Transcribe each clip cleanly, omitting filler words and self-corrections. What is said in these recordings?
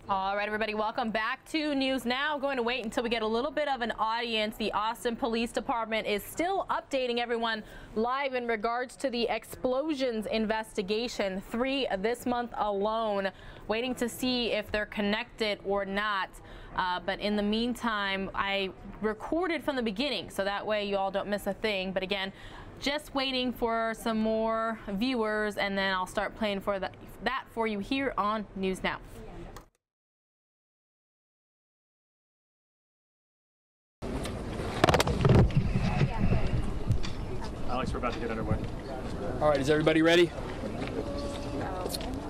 All right, everybody, welcome back to News Now. Going to wait until we get a little bit of an audience. The Austin Police Department is still updating everyone live in regards to the explosions investigation, 3 this month alone, waiting to see if they're connected or not. But in the meantime, I recorded from the beginning, so that way you all don't miss a thing. But again, just waiting for some more viewers, and then I'll start playing for that for you here on News Now. Alex, we're about to get underway. All right, is everybody ready?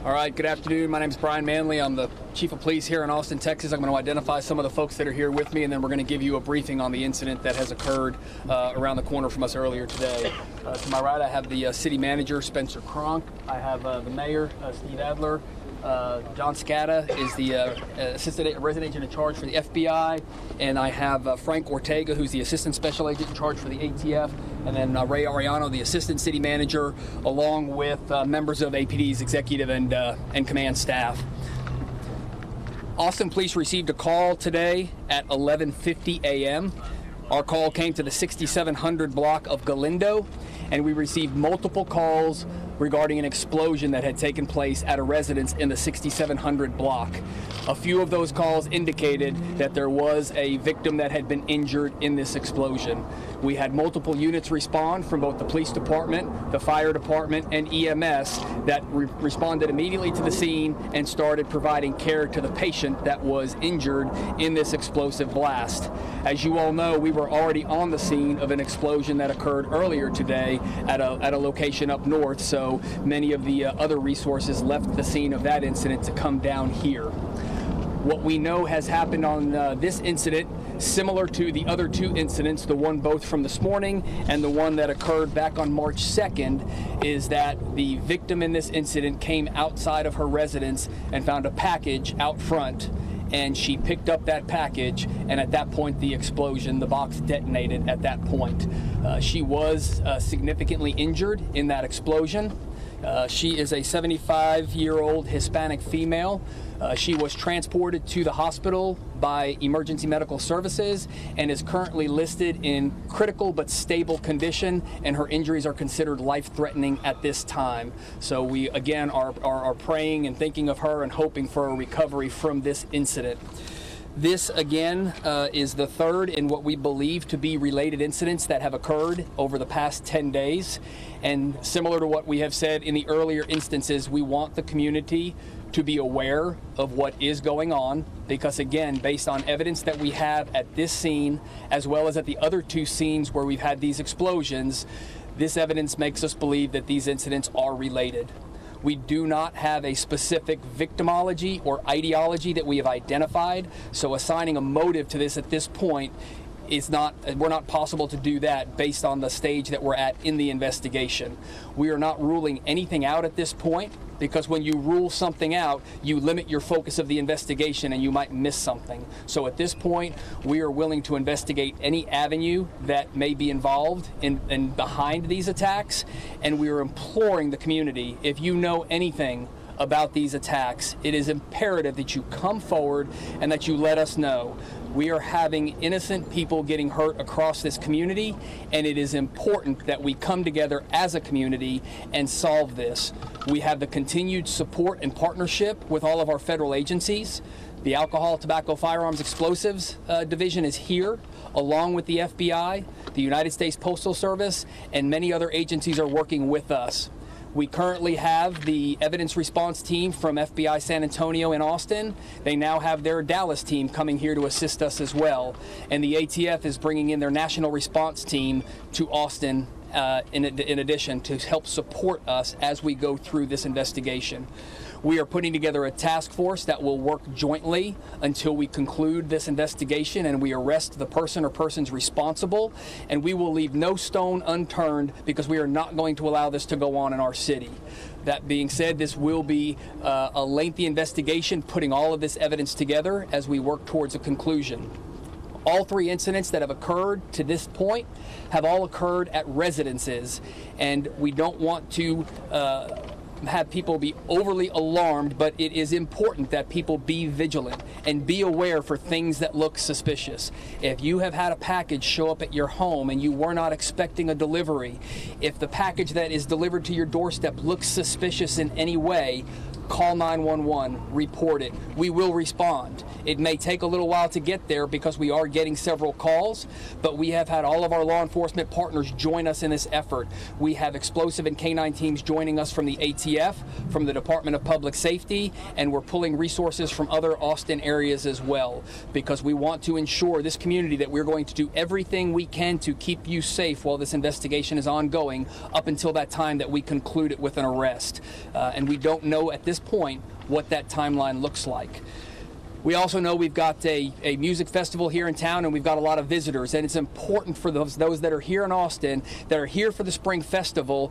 All right, good afternoon. My name is Brian Manley. I'm the Chief of Police here in Austin, Texas. I'm going to identify some of the folks that are here with me, and then we're going to give you a briefing on the incident that has occurred around the corner from us earlier today. To my right, I have the City Manager, Spencer Cronk. I have the Mayor, Steve Adler. John Scata is the Assistant Resident Agent in charge for the FBI, and I have Frank Ortega, who's the Assistant Special Agent in charge for the ATF, and then Ray Ariano, the Assistant City Manager, along with members of APD's executive and command staff. Austin Police received a call today at 11:50 a.m. Our call came to the 6700 block of Galindo, and we received multiple calls regarding an explosion that had taken place at a residence in the 6700 block. A few of those calls indicated that there was a victim that had been injured in this explosion. We had multiple units respond from both the police department, the fire department, and EMS that responded immediately to the scene and started providing care to the patient that was injured in this explosive blast. As you all know, we were already on the scene of an explosion that occurred earlier today at a location up north, so many of the other resources left the scene of that incident to come down here. What we know has happened on this incident, similar to the other 2 incidents, the one both from this morning and the one that occurred back on March 2nd, is that the victim in this incident came outside of her residence and found a package out front, and she picked up that package, and at that point the explosion, the box detonated at that point. She was significantly injured in that explosion. She is a 75-year-old Hispanic female. She was transported to the hospital by Emergency Medical Services and is currently listed in critical but stable condition, and her injuries are considered life-threatening at this time. So we, again, are praying and thinking of her and hoping for a recovery from this incident. This, again, is the 3rd in what we believe to be related incidents that have occurred over the past 10 days. And similar to what we have said in the earlier instances, we want the community to be aware of what is going on, because, again, based on evidence that we have at this scene, as well as at the other 2 scenes where we've had these explosions, this evidence makes us believe that these incidents are related. We do not have a specific victimology or ideology that we have identified, so assigning a motive to this at this point we're not possible to do that based on the stage that we're at in the investigation. We are not ruling anything out at this point, because when you rule something out, you limit your focus of the investigation and you might miss something. So at this point, we are willing to investigate any avenue that may be involved in behind these attacks, and we are imploring the community, if you know anything about these attacks, it is imperative that you come forward and that you let us know. We are having innocent people getting hurt across this community, and it is important that we come together as a community and solve this. We have the continued support and partnership with all of our federal agencies. The Alcohol, Tobacco, Firearms, Explosives Division is here, along with the FBI, the United States Postal Service, and many other agencies are working with us. We currently have the evidence response team from FBI San Antonio in Austin. They now have their Dallas team coming here to assist us as well. And the ATF is bringing in their national response team to Austin in addition to help support us as we go through this investigation. We are putting together a task force that will work jointly until we conclude this investigation and we arrest the person or persons responsible, and we will leave no stone unturned because we are not going to allow this to go on in our city. That being said, this will be a lengthy investigation, putting all of this evidence together as we work towards a conclusion. All 3 incidents that have occurred to this point have all occurred at residences, and we don't want to have people be overly alarmed, but it is important that people be vigilant and be aware for things that look suspicious. If you have had a package show up at your home and you were not expecting a delivery, if the package that is delivered to your doorstep looks suspicious in any way, call 911, report it. We will respond. It may take a little while to get there because we are getting several calls, but we have had all of our law enforcement partners join us in this effort. We have explosive and canine teams joining us from the ATF, from the Department of Public Safety, and we're pulling resources from other Austin areas as well, because we want to ensure this community that we're going to do everything we can to keep you safe while this investigation is ongoing up until that time that we conclude it with an arrest. And we don't know at this point what that timeline looks like. We also know we've got a music festival here in town, and we've got a lot of visitors, and it's important for those that are here in Austin, that are here for the Spring Festival,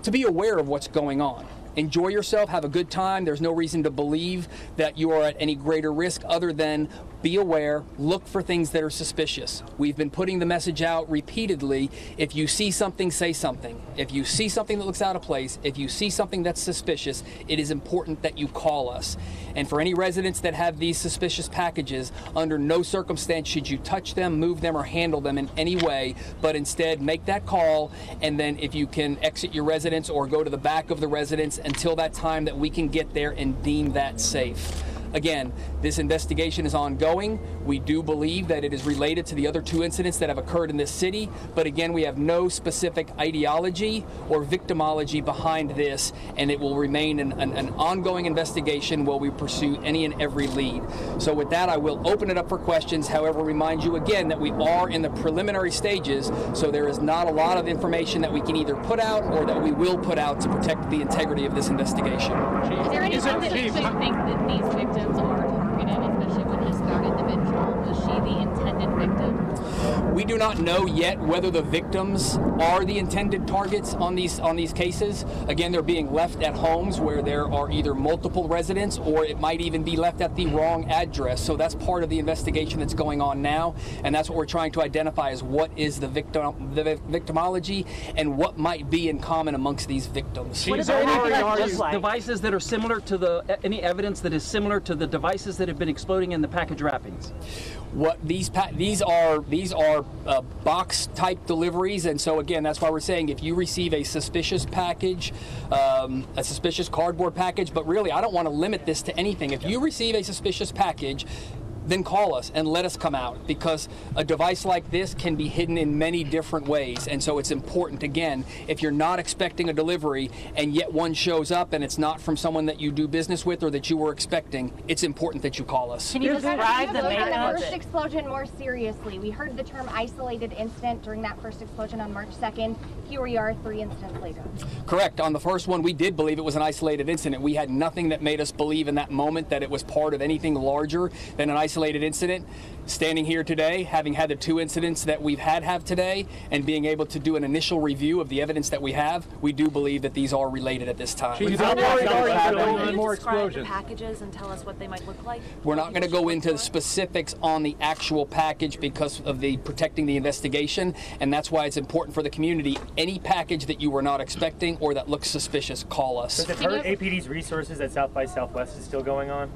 to be aware of what's going on. Enjoy yourself, have a good time. There's no reason to believe that you are at any greater risk other than be aware, look for things that are suspicious. We've been putting the message out repeatedly. If you see something, say something. If you see something that looks out of place, if you see something that's suspicious, it is important that you call us. And for any residents that have these suspicious packages, under no circumstance should you touch them, move them, or handle them in any way, but instead make that call, and then if you can exit your residence or go to the back of the residence until that time that we can get there and deem that safe. Again, this investigation is ongoing. We do believe that it is related to the other 2 incidents that have occurred in this city, but again, we have no specific ideology or victimology behind this, and it will remain an ongoing investigation while we pursue any and every lead. So with that, I will open it up for questions. However, remind you again that we are in the preliminary stages, so there is not a lot of information that we can either put out or that we will put out to protect the integrity of this investigation. Is there any reason that you think that these victims are targeted, especially when this third individual? Was she the intended victim? We do not know yet whether the victims are the intended targets on these cases. Again, they're being left at homes where there are either multiple residents, or it might even be left at the wrong address. So that's part of the investigation that's going on now, and that's what we're trying to identify, is what is the victimology and what might be in common amongst these victims. Is there any devices that are similar to any evidence that is similar to the devices that have been exploding in the package wrappings? What these are box type deliveries, and so again, that's why we're saying if you receive a suspicious package, a suspicious cardboard package, but really I don't want to limit this to anything. If you receive a suspicious package, then call us and let us come out, because a device like this can be hidden in many different ways. And so it's important, again, if you're not expecting a delivery and yet one shows up and it's not from someone that you do business with or that you were expecting, it's important that you call us. Can you describe the first explosion more seriously? We heard the term isolated incident during that first explosion on March 2nd. Here we are 3 incidents later. Correct. On the first one, we did believe it was an isolated incident. We had nothing that made us believe in that moment that it was part of anything larger than an isolated incident. Standing here today, having had the 2 incidents that we've had today, and being able to do an initial review of the evidence that we have, we do believe that these are related at this time. Can you describe the packages and tell us what they might look like? We're not going to go into the specifics on the actual package because of the protecting the investigation, and that's why it's important for the community. Any package that you were not expecting or that looks suspicious, call us. Does it hurt APD's resources that South by Southwest is still going on?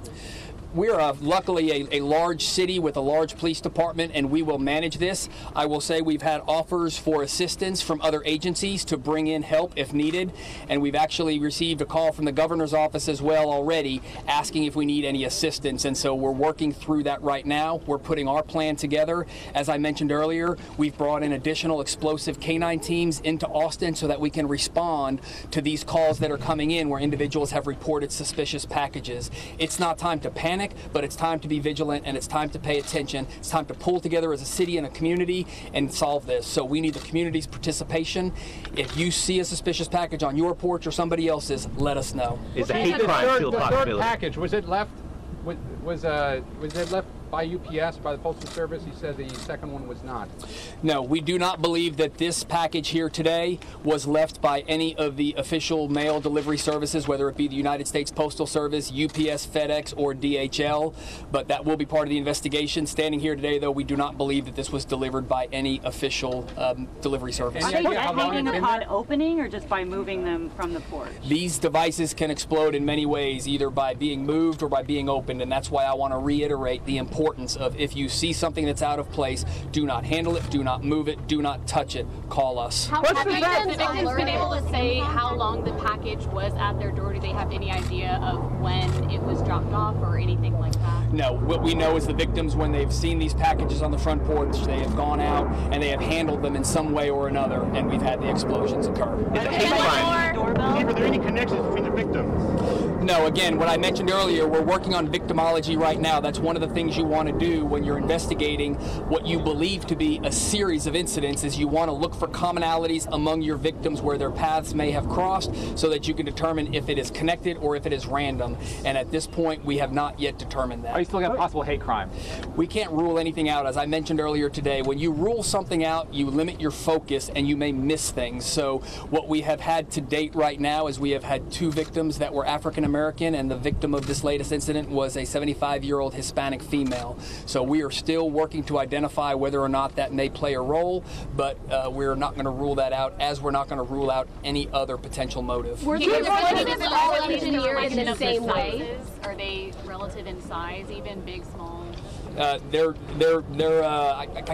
We're luckily a large city with a large police department, and we will manage this. I will say we've had offers for assistance from other agencies to bring in help if needed, and we've actually received a call from the governor's office as well already asking if we need any assistance, and so we're working through that right now. We're putting our plan together. As I mentioned earlier, we've brought in additional explosive canine teams into Austin so that we can respond to these calls that are coming in where individuals have reported suspicious packages. It's not time to panic, but it's time to be vigilant, and it's time to pay attention. It's time to pull together as a city and a community and solve this. So we need the community's participation. If you see a suspicious package on your porch or somebody else's, let us know. Is a hate crime still a possibility? The third package, was it left by UPS, by the Postal Service? He said the second one was not. No, we do not believe that this package here today was left by any of the official mail delivery services, whether it be the United States Postal Service, UPS, FedEx, or DHL, but that will be part of the investigation. Standing here today, though, we do not believe that this was delivered by any official delivery service. Are they detonating upon opening or just by moving them from the porch? These devices can explode in many ways, either by being moved or by being opened, and that's why I want to reiterate the importance of, if you see something that's out of place, do not handle it, do not move it, do not touch it, call us. Have the victims been able to say how long the package was at their door? Do they have any idea of when it was dropped off or anything like that? No, what we know is the victims, when they've seen these packages on the front porch, they have gone out and they have handled them in some way or another, and we've had the explosions occur. Is it hate crime? Are there any connections between the victims? No, again, what I mentioned earlier, we're working on victimology right now. That's one of the things you want to do when you're investigating what you believe to be a series of incidents, is you want to look for commonalities among your victims where their paths may have crossed, so that you can determine if it is connected or if it is random. And at this point, we have not yet determined that. Are you still looking at possible hate crime? We can't rule anything out. As I mentioned earlier today, when you rule something out, you limit your focus and you may miss things. So what we have had to date right now is we have had 2 victims that were African American, and the victim of this latest incident was a 75-year-old Hispanic female. So we are still working to identify whether or not that may play a role, but we're not going to rule that out, as we're not going to rule out any other potential motive. Were these explosives all engineered in the same way? Are they relative in size, even big, small? I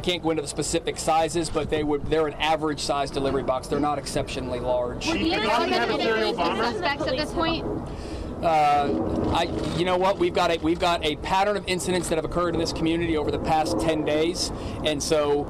can't go into the specific sizes, but they're an average size delivery box. They're not exceptionally large. Were these suspects at this point? You know what? We've got a pattern of incidents that have occurred in this community over the past 10 days, and so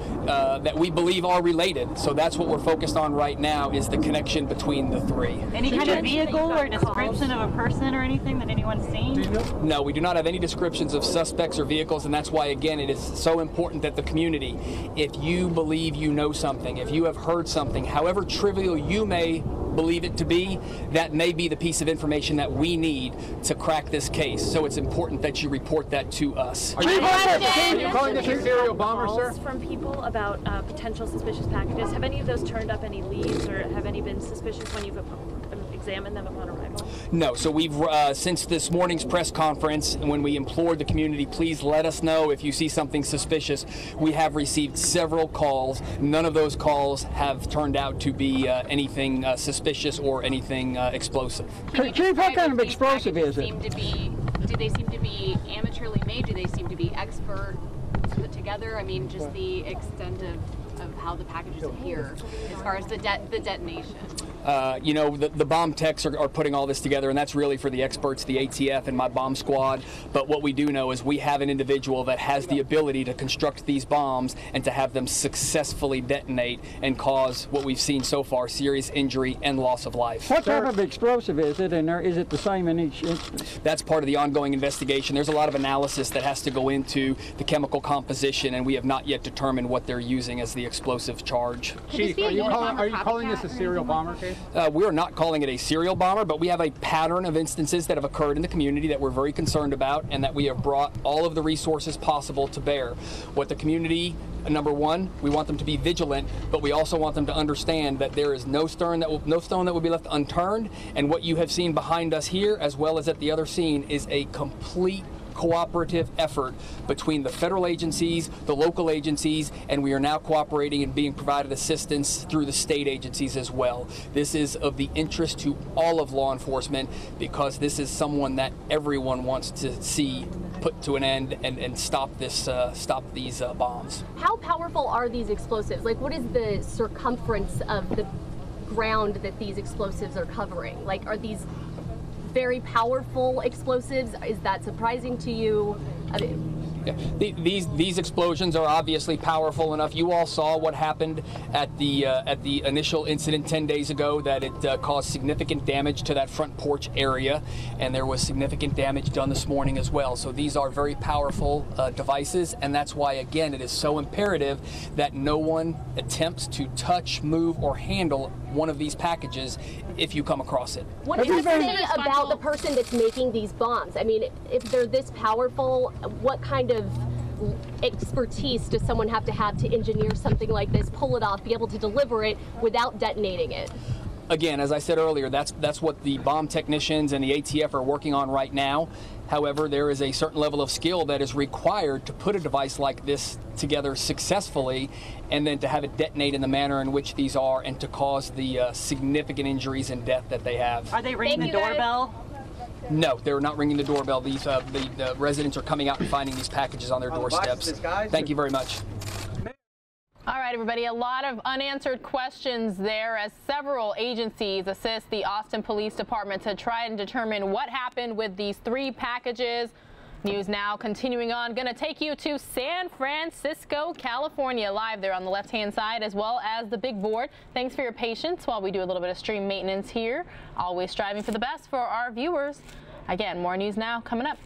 that we believe are related. So that's what we're focused on right now, is the connection between the 3. Any kind of vehicle or description of a person or anything that anyone's seen? No, we do not have any descriptions of suspects or vehicles, and that's why, again, it is so important that the community, if you believe you know something, if you have heard something, however trivial you may believe it to be, that may be the piece of information that we need to crack this case. So it's important that you report that to us. Are you calling this a serial bomber, sir? From people about potential suspicious packages. Have any of those turned up any leads, or have any been suspicious when you've examined them upon arrival? No. So we've, since this morning's press conference, when we implored the community, please let us know if you see something suspicious, we have received several calls. None of those calls have turned out to be anything suspicious or anything explosive. Chief, what kind of explosive is it? Do they seem to be amateurly made? Do they seem to be expert put together? I mean, just the extent of how the packages appear as far as the detonation. You know, the bomb techs are putting all this together, and that's really for the experts, the ATF and my bomb squad. But what we do know is we have an individual that has the ability to construct these bombs and to have them successfully detonate and cause what we've seen so far, serious injury and loss of life. What type of explosive is it, and is it the same in each instance? That's part of the ongoing investigation. There's a lot of analysis that has to go into the chemical composition, and we have not yet determined what they're using as the explosive charge. Chief, are you calling this a serial bomber case? We are not calling it a serial bomber, but we have a pattern of instances that have occurred in the community that we're very concerned about, and that we have brought all of the resources possible to bear. What the community, number one, we want them to be vigilant, but we also want them to understand that there is no stone that will be left unturned, and what you have seen behind us here, as well as at the other scene, is a complete cooperative effort between the federal agencies, the local agencies, and we are now cooperating and being provided assistance through the state agencies as well. This is of the interest to all of law enforcement, because this is someone that everyone wants to see put to an end and stop these bombs. How powerful are these explosives? Like, what is the circumference of the ground that these explosives are covering? Like, are these very powerful explosives? Is that surprising to you? I mean, yeah. These explosions are obviously powerful enough. You all saw what happened at the initial incident 10 days ago, that it caused significant damage to that front porch area, and there was significant damage done this morning as well. So these are very powerful devices, and that's why, again, it is so imperative that no one attempts to touch, move, or handle one of these packages if you come across it. What does it say about the person that's making these bombs? I mean, if they're this powerful, what kind of expertise does someone have to engineer something like this, pull it off, be able to deliver it without detonating it? Again, as I said earlier, that's what the bomb technicians and the ATF are working on right now. However, there is a certain level of skill that is required to put a device like this together successfully and then to have it detonate in the manner in which these are and to cause the significant injuries and death that they have. Are they ringing the doorbell? No, they're not ringing the doorbell. These the residents are coming out and finding these packages on their doorsteps. Thank you very much. All right, everybody, a lot of unanswered questions there as several agencies assist the Austin Police Department to try and determine what happened with these 3 packages. News Now continuing on, going to take you to San Francisco, California, live there on the left-hand side, as well as the big board. Thanks for your patience while we do a little bit of stream maintenance here. Always striving for the best for our viewers. Again, more News Now coming up.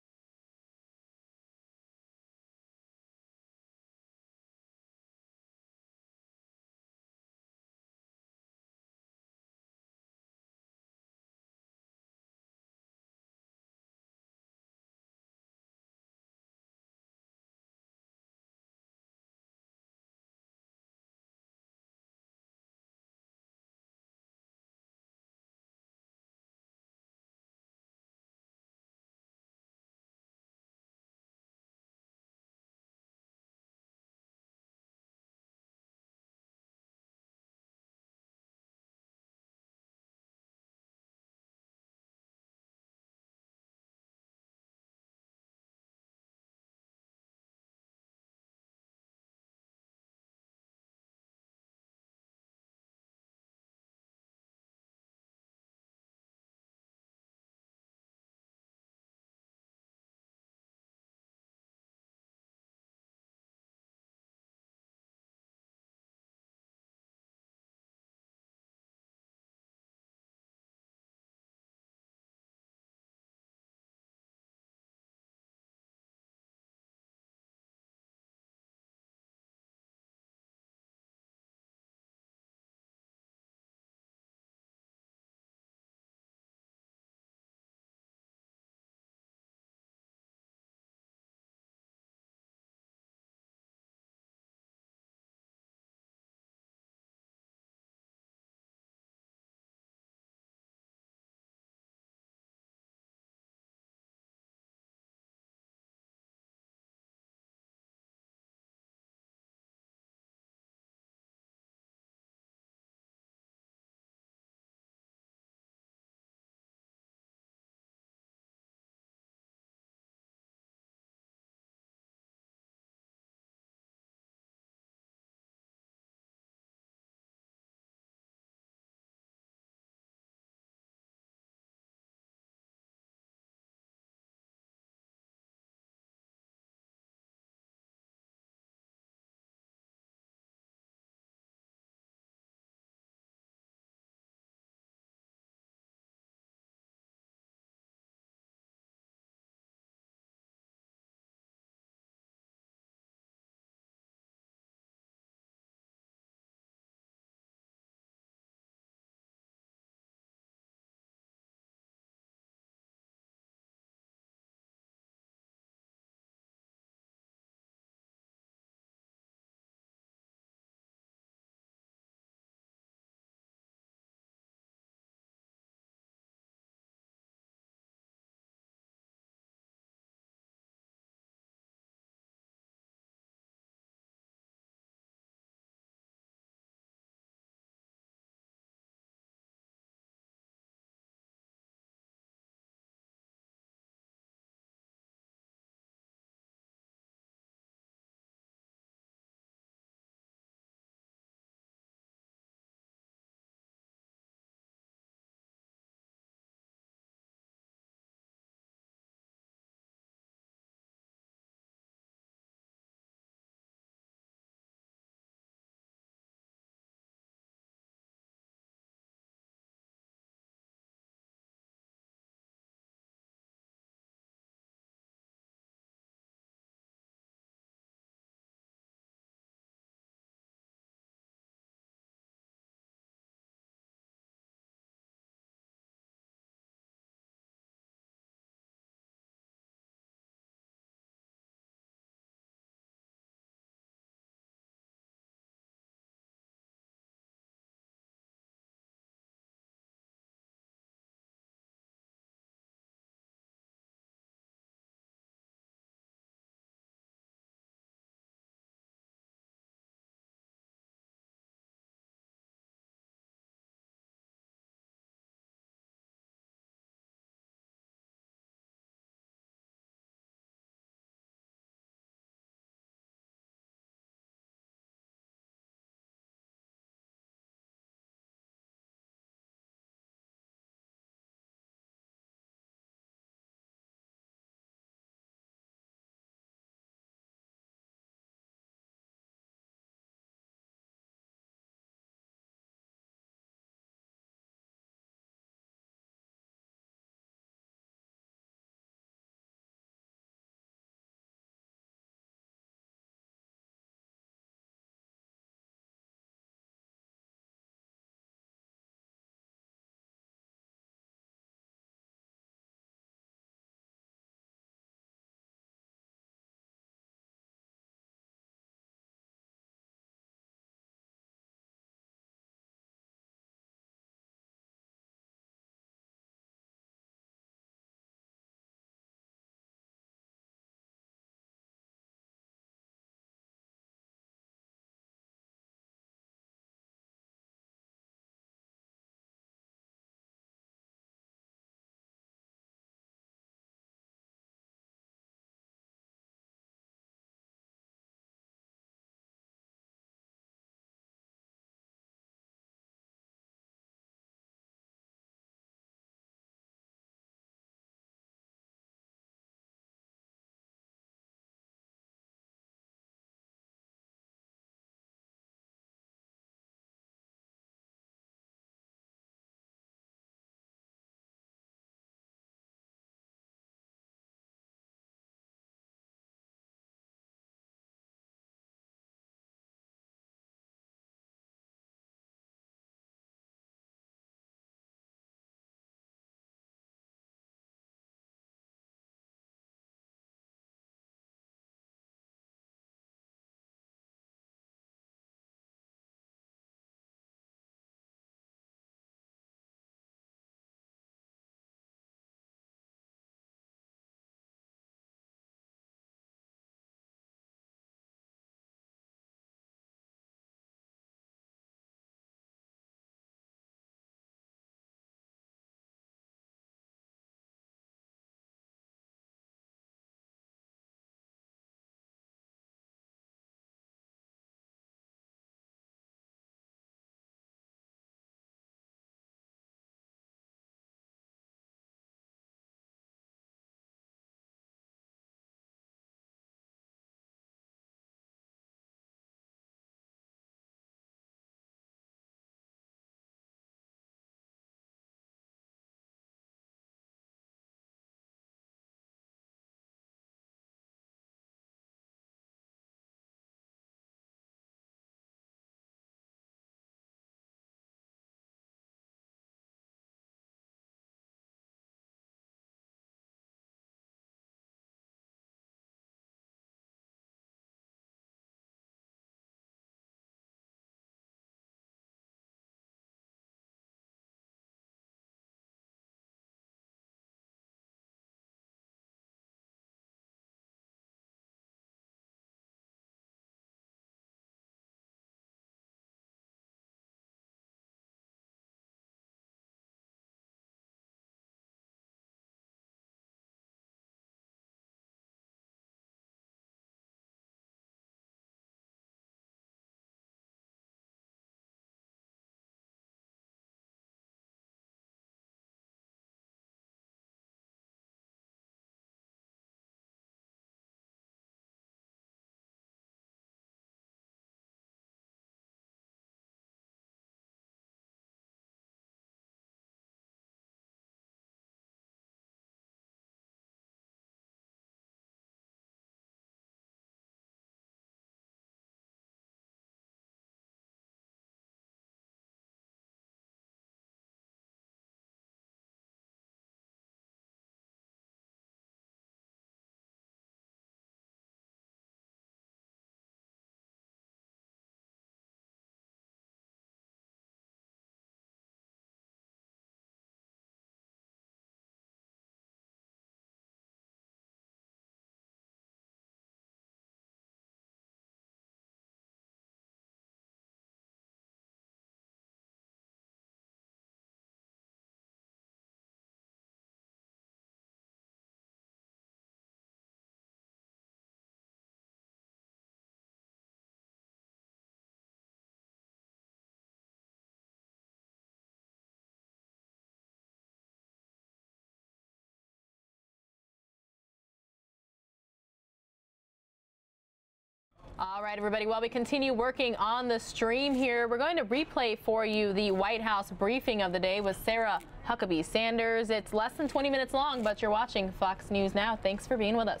All right, everybody, while we continue working on the stream here, we're going to replay for you the White House briefing of the day with Sarah Huckabee Sanders. It's less than 20 minutes long, but you're watching Fox News Now. Thanks for being with us.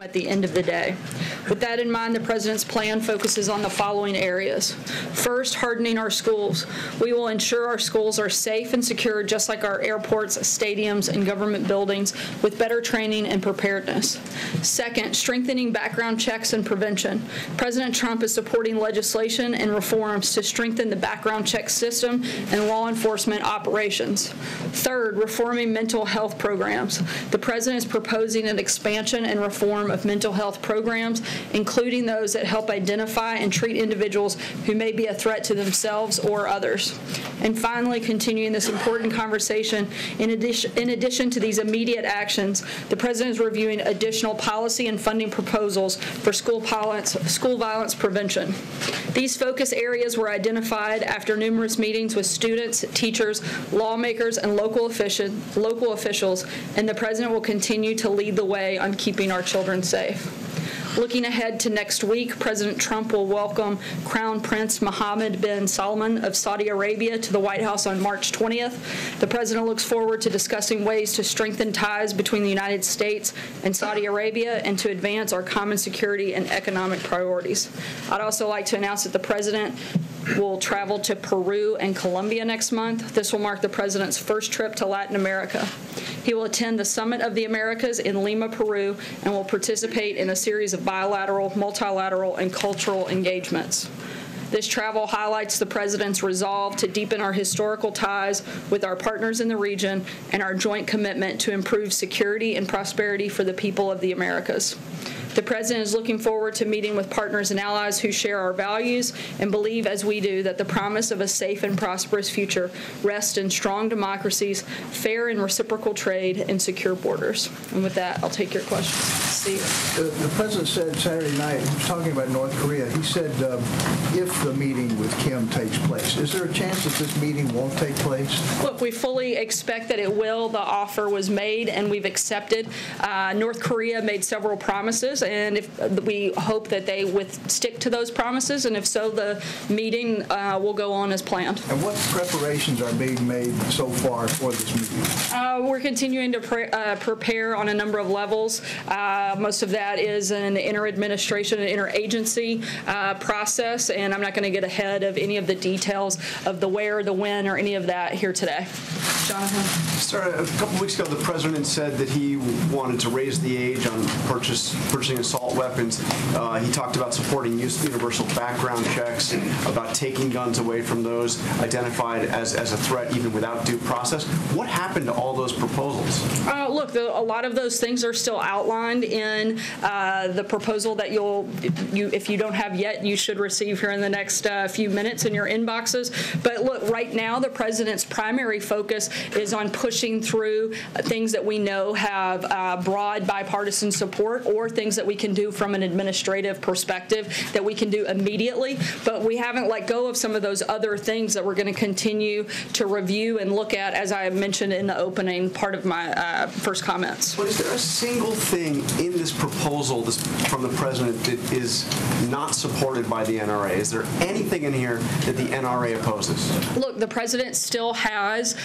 At the end of the day. With that in mind, the President's plan focuses on the following areas. First, hardening our schools. We will ensure our schools are safe and secure, just like our airports, stadiums, and government buildings, with better training and preparedness. Second, strengthening background checks and prevention. President Trump is supporting legislation and reforms to strengthen the background check system and law enforcement operations. Third, reforming mental health programs. The President is proposing an expansion and reform of mental health programs, including those that help identify and treat individuals who may be a threat to themselves or others. And finally, continuing this important conversation, in addition to these immediate actions, the President is reviewing additional policy and funding proposals for school violence prevention. These focus areas were identified after numerous meetings with students, teachers, lawmakers, and local officials, and the President will continue to lead the way on keeping our children safe. Looking ahead to next week, President Trump will welcome Crown Prince Mohammed bin Salman of Saudi Arabia to the White House on March 20th. The President looks forward to discussing ways to strengthen ties between the United States and Saudi Arabia and to advance our common security and economic priorities. I'd also like to announce that the President will travel to Peru and Colombia next month. This will mark the President's first trip to Latin America. He will attend the Summit of the Americas in Lima, Peru, and will participate in a series of bilateral, multilateral, and cultural engagements. This travel highlights the President's resolve to deepen our historical ties with our partners in the region and our joint commitment to improve security and prosperity for the people of the Americas. The President is looking forward to meeting with partners and allies who share our values and believe, as we do, that the promise of a safe and prosperous future rests in strong democracies, fair and reciprocal trade, and secure borders. And with that, I'll take your questions. Steve. The President said Saturday night, he was talking about North Korea, he said if the meeting with Kim takes place, is there a chance that this meeting won't take place? Look, we fully expect that it will. The offer was made and we've accepted. North Korea made several promises, and if we hope that they stick to those promises, and if so, the meeting will go on as planned. And what preparations are being made so far for this meeting? We're continuing to prepare on a number of levels. Most of that is an inter-administration and interagency process, and I'm not going to get ahead of any of the details of the where, the when, or any of that here today. Jonathan? A couple weeks ago, the President said that he wanted to raise the age on purchasing assault weapons. He talked about supporting universal background checks, about taking guns away from those identified as a threat even without due process. What happened to all those proposals? Look, a lot of those things are still outlined in the proposal that if you don't have yet, you should receive here in the next few minutes in your inboxes. But look, right now, the President's primary focus is on pushing through things that we know have broad bipartisan support, or things that we can do from an administrative perspective that we can do immediately. But we haven't let go of some of those other things that we're going to continue to review and look at, as I mentioned in the opening part of my first comments. But is there a single thing in this proposal from the President that is not supported by the NRA? Is there anything in here that the NRA opposes? Look, the President still has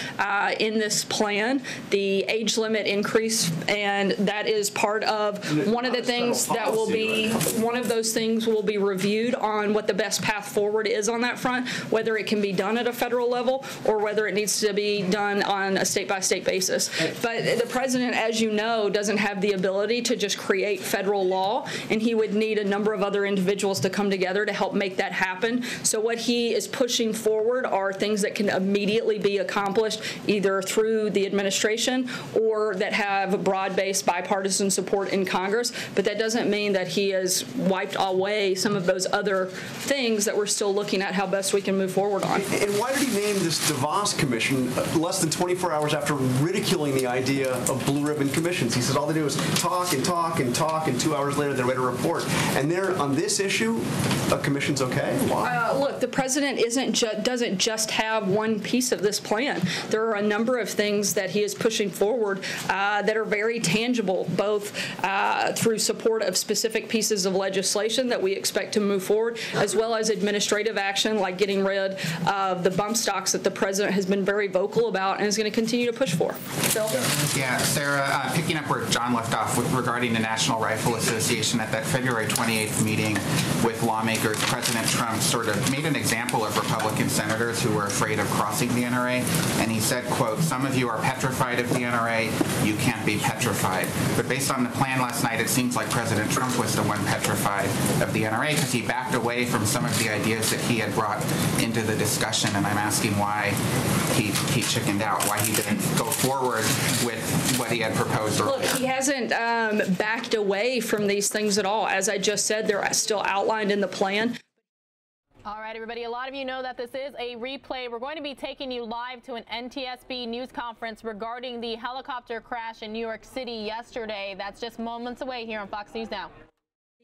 in this plan the age limit increase, and that is part of one of the things that will be, one of those things will be reviewed on what the best path forward is on that front, whether it can be done at a federal level or whether it needs to be done on a state-by-state basis. But the President, as you know, doesn't have the ability to just create federal law, and he would need a number of other individuals to come together to help make that happen. So what he is pushing forward are things that can immediately be accomplished either through the administration or that have broad-based bipartisan support in Congress. But that doesn't mean that he has wiped away some of those other things that we're still looking at how best we can move forward on. And why did he name this DeVos Commission less than 24 hours after ridiculing the idea of blue ribbon commissions? He said all they do is talk and talk talk, and 2 hours later they're ready to report. And they're on this issue, a commission's okay? Why? Look, the president doesn't just have one piece of this plan. There are a number of things that he is pushing forward that are very tangible, both through support of specific pieces of legislation that we expect to move forward, as well as administrative action like getting rid of the bump stocks that the president has been very vocal about and is going to continue to push for. Phil? Yeah, Sarah, picking up where John left off regarding the National Rifle Association, at that February 28th meeting with lawmakers, President Trump sort of made an example of Republican senators who were afraid of crossing the NRA, and he said, quote, "Some of you are petrified of the NRA, you can't be petrified." But based on the plan last night, it seems like President Trump was the one petrified of the NRA because he backed away from some of the ideas that he had brought into the discussion, and I'm asking why he chickened out, why he didn't go forward with what he had proposed. Look, he hasn't backed away from these things at all. As I just said, they're still outlined in the plan. All right, everybody, a lot of you know that this is a replay. We're going to be taking you live to an NTSB news conference regarding the helicopter crash in New York City yesterday. That's just moments away here on Fox News Now.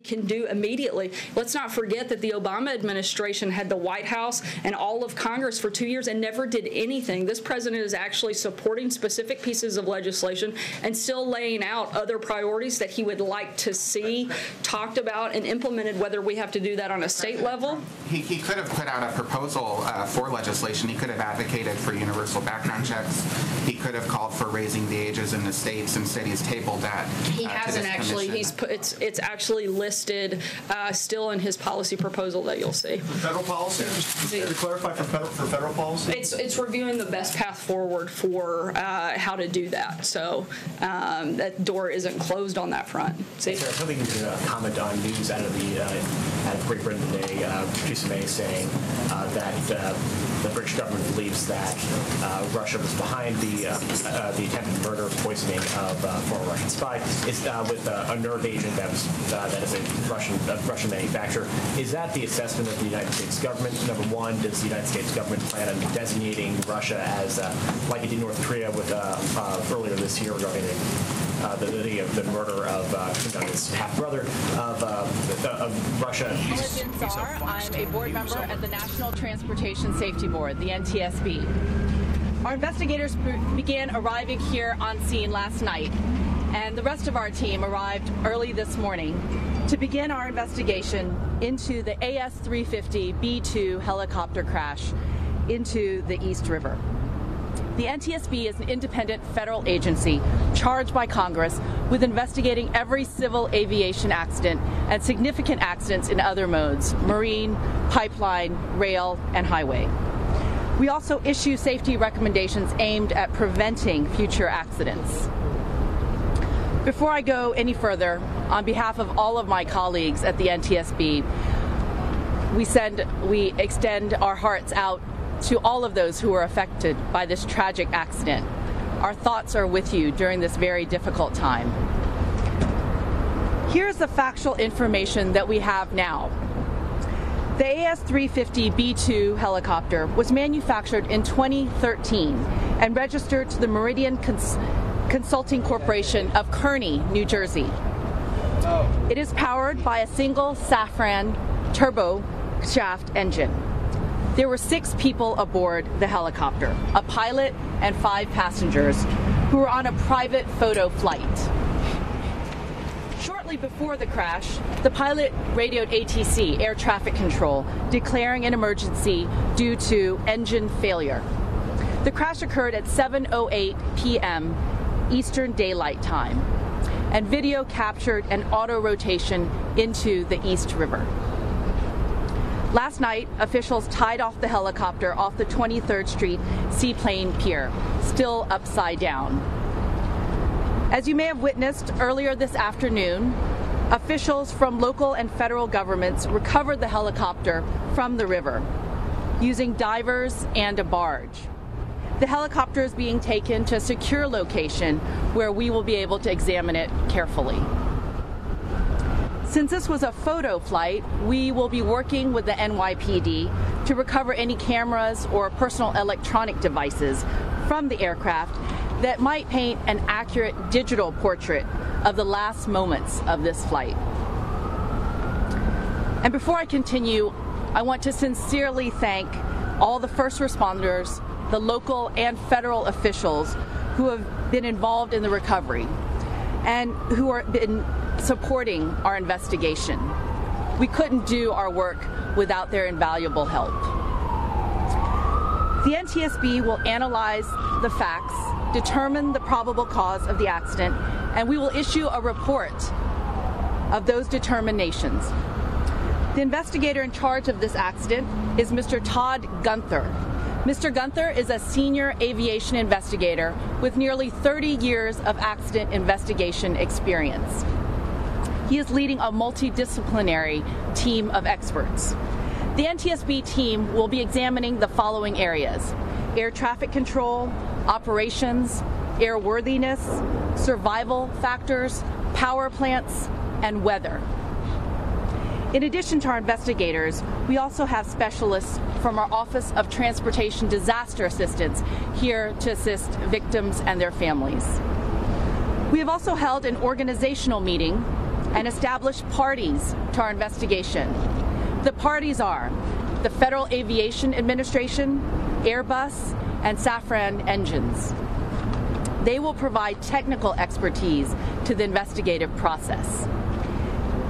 Can do immediately. Let's not forget that the Obama administration had the White House and all of Congress for 2 years and never did anything. This president is actually supporting specific pieces of legislation and still laying out other priorities that he would like to see talked about and implemented, whether we have to do that on a state level. He could have put out a proposal for legislation. He could have advocated for universal background checks. He could have called for raising the ages in the states. Instead, he's tabled that. He hasn't actually. He's put, it's actually listed still in his policy proposal that you'll see. For federal policy, just to clarify, for federal policy, it's reviewing the best path forward for how to do that. So that door isn't closed on that front. See? Sarah, I was hoping you could comment on news out of Great Britain today. Theresa May saying that the British government believes that Russia was behind the attempted murder, poisoning of a former Russian spy. It's with a nerve agent that is a Russian manufacturer. Is that the assessment of the United States government? Number one, does the United States government plan on designating Russia as, like it did North Korea with earlier this year regarding the murder of his half-brother of Russia? I'm a board member at the National Transportation Safety Board, the NTSB. Our investigators began arriving here on scene last night, and the rest of our team arrived early this morning to begin our investigation into the AS-350B2 helicopter crash into the East River. The NTSB is an independent federal agency charged by Congress with investigating every civil aviation accident and significant accidents in other modes: marine, pipeline, rail, and highway. We also issue safety recommendations aimed at preventing future accidents. Before I go any further, on behalf of all of my colleagues at the NTSB, we extend our hearts out to all of those who were affected by this tragic accident. Our thoughts are with you during this very difficult time. Here's the factual information that we have now. The AS-350B2 helicopter was manufactured in 2013 and registered to the Meridian Consulting Corporation of Kearney, New Jersey. It is powered by a single Safran turboshaft engine. There were 6 people aboard the helicopter, a pilot and 5 passengers, who were on a private photo flight. Shortly before the crash, the pilot radioed ATC, air traffic control, declaring an emergency due to engine failure. The crash occurred at 7:08 p.m. Eastern Daylight Time, and video captured an auto rotation into the East River. Last night, officials tied off the helicopter off the 23rd Street Seaplane Pier, still upside down. As you may have witnessed earlier this afternoon, officials from local and federal governments recovered the helicopter from the river using divers and a barge. The helicopter is being taken to a secure location where we will be able to examine it carefully. Since this was a photo flight, we will be working with the NYPD to recover any cameras or personal electronic devices from the aircraft that might paint an accurate digital portrait of the last moments of this flight. And before I continue, I want to sincerely thank all the first responders, the local and federal officials who have been involved in the recovery and who have been supporting our investigation. We couldn't do our work without their invaluable help. The NTSB will analyze the facts, determine the probable cause of the accident, and we will issue a report of those determinations. The investigator in charge of this accident is Mr. Todd Gunther. Mr. Gunther is a senior aviation investigator with nearly 30 years of accident investigation experience. He is leading a multidisciplinary team of experts. The NTSB team will be examining the following areas: air traffic control, operations, airworthiness, survival factors, power plants, and weather. In addition to our investigators, we also have specialists from our Office of Transportation Disaster Assistance here to assist victims and their families. We have also held an organizational meeting and established parties to our investigation. The parties are the Federal Aviation Administration, Airbus, and Safran Engines. They will provide technical expertise to the investigative process.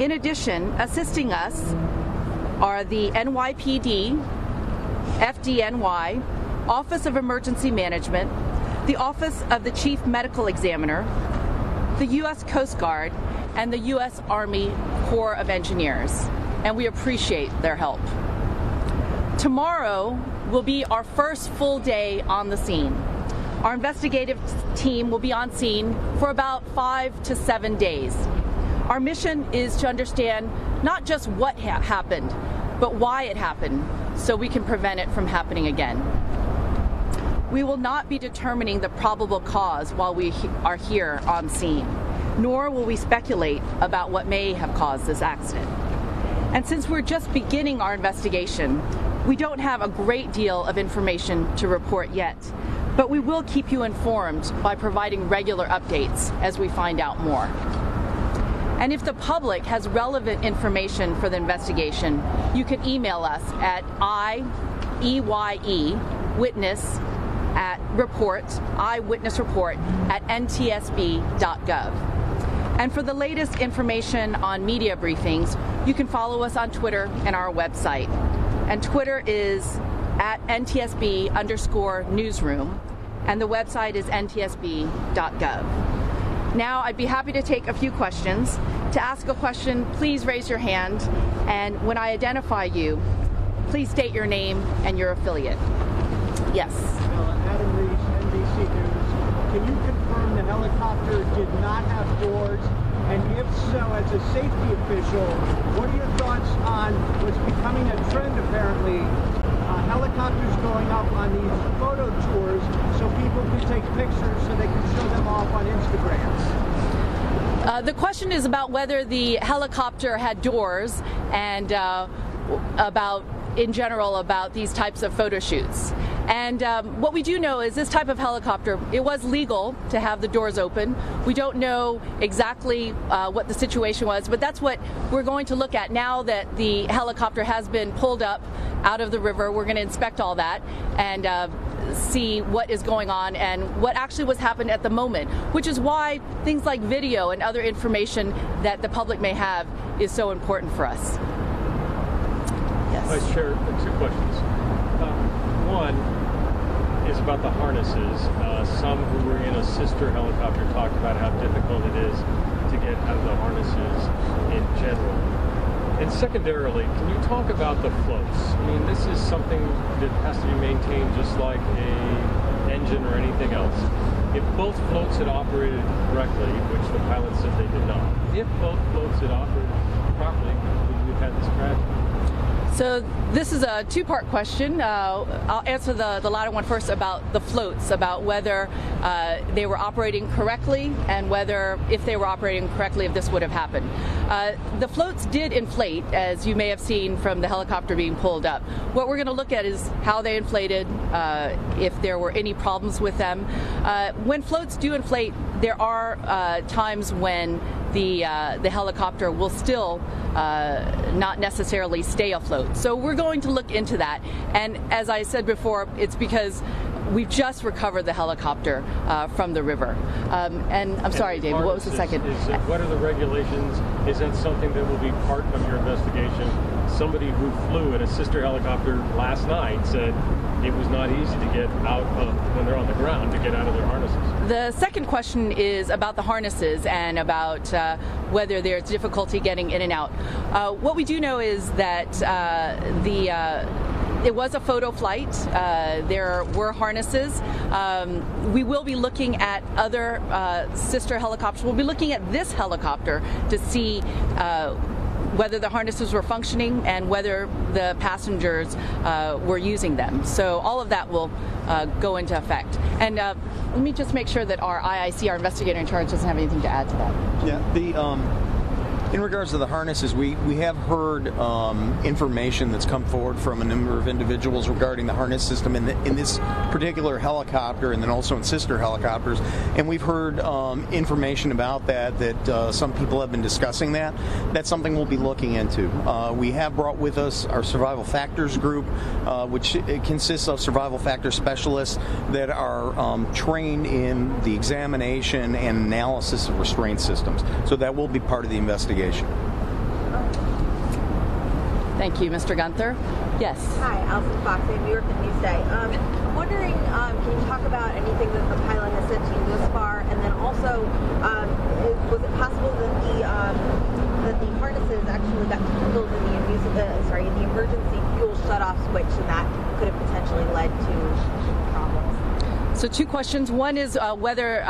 In addition, assisting us are the NYPD, FDNY, Office of Emergency Management, the Office of the Chief Medical Examiner, the U.S. Coast Guard, and the U.S. Army Corps of Engineers, and we appreciate their help. Tomorrow will be our first full day on the scene. Our investigative team will be on scene for about 5 to 7 days. Our mission is to understand not just what happened, but why it happened, so we can prevent it from happening again. We will not be determining the probable cause while we are here on scene, nor will we speculate about what may have caused this accident. And since we're just beginning our investigation, we don't have a great deal of information to report yet, but we will keep you informed by providing regular updates as we find out more. And if the public has relevant information for the investigation, you can email us at eyewitnessreport@ntsb.gov. And for the latest information on media briefings, you can follow us on Twitter and our website. And Twitter is @NTSB_newsroom, and the website is ntsb.gov. Now, I'd be happy to take a few questions. To ask a question, please raise your hand, and when I identify you, please state your name and your affiliate. Yes. Adam Reese, NBC News. Can you confirm the helicopter did not have doors? And if so, as a safety official, what are your thoughts on what's becoming a trend, apparently, helicopters going up on these photo tours so people can take pictures so they can show them off on Instagram? The question is about whether the helicopter had doors and in general about these types of photo shoots. And what we do know is this type of helicopter, it was legal to have the doors open. We don't know exactly what the situation was, but that's what we're going to look at now that the helicopter has been pulled up out of the river. We're going to inspect all that and see what is going on and what actually was happening at the moment, which is why things like video and other information that the public may have is so important for us. Yes. Vice Chair, 2 questions. One is about the harnesses. Some who were in a sister helicopter talked about how difficult it is to get out of the harnesses in general. And secondarily, can you talk about the floats? I mean, this is something that has to be maintained just like an engine or anything else. If both floats had operated correctly, which the pilot said they did not, if both floats had operated properly, would we have had this tragedy? So this is a two-part question. I'll answer the latter one first about the floats, about whether they were operating correctly and whether, if they were operating correctly, if this would have happened. The floats did inflate, as you may have seen from the helicopter being pulled up. What we're going to look at is how they inflated, if there were any problems with them. When floats do inflate, there are times when the helicopter will still not necessarily stay afloat. So we're going to look into that. And as I said before, it's because we've just recovered the helicopter from the river. And I'm sorry, David, what was the second? What are the regulations? Is that something that will be part of your investigation? Somebody who flew in a sister helicopter last night said it was not easy to get out of, when they're on the ground, to get out of their harnesses. The second question is about the harnesses and about whether there's difficulty getting in and out. What we do know is that it was a photo flight. There were harnesses. We will be looking at other sister helicopters. We'll be looking at this helicopter to see whether the harnesses were functioning and whether the passengers were using them. So all of that will go into effect. And let me just make sure that our IIC, our investigator in charge, doesn't have anything to add to that. Yeah, in regards to the harnesses, we have heard information that's come forward from a number of individuals regarding the harness system in this particular helicopter and then also in sister helicopters. And we've heard information about that some people have been discussing that. That's something we'll be looking into. We have brought with us our survival factors group, which consists of survival factor specialists that are trained in the examination and analysis of restraint systems. So that will be part of the investigation. Thank you, Mr. Gunther. Yes. Hi, Alison Fox, New York and Newsday. I'm wondering, can you talk about anything that the pilot has said to you this far? And then also, was it possible that the harnesses actually got tangled in the emergency fuel shutoff switch, and that could have potentially led to problems? So two questions. One is whether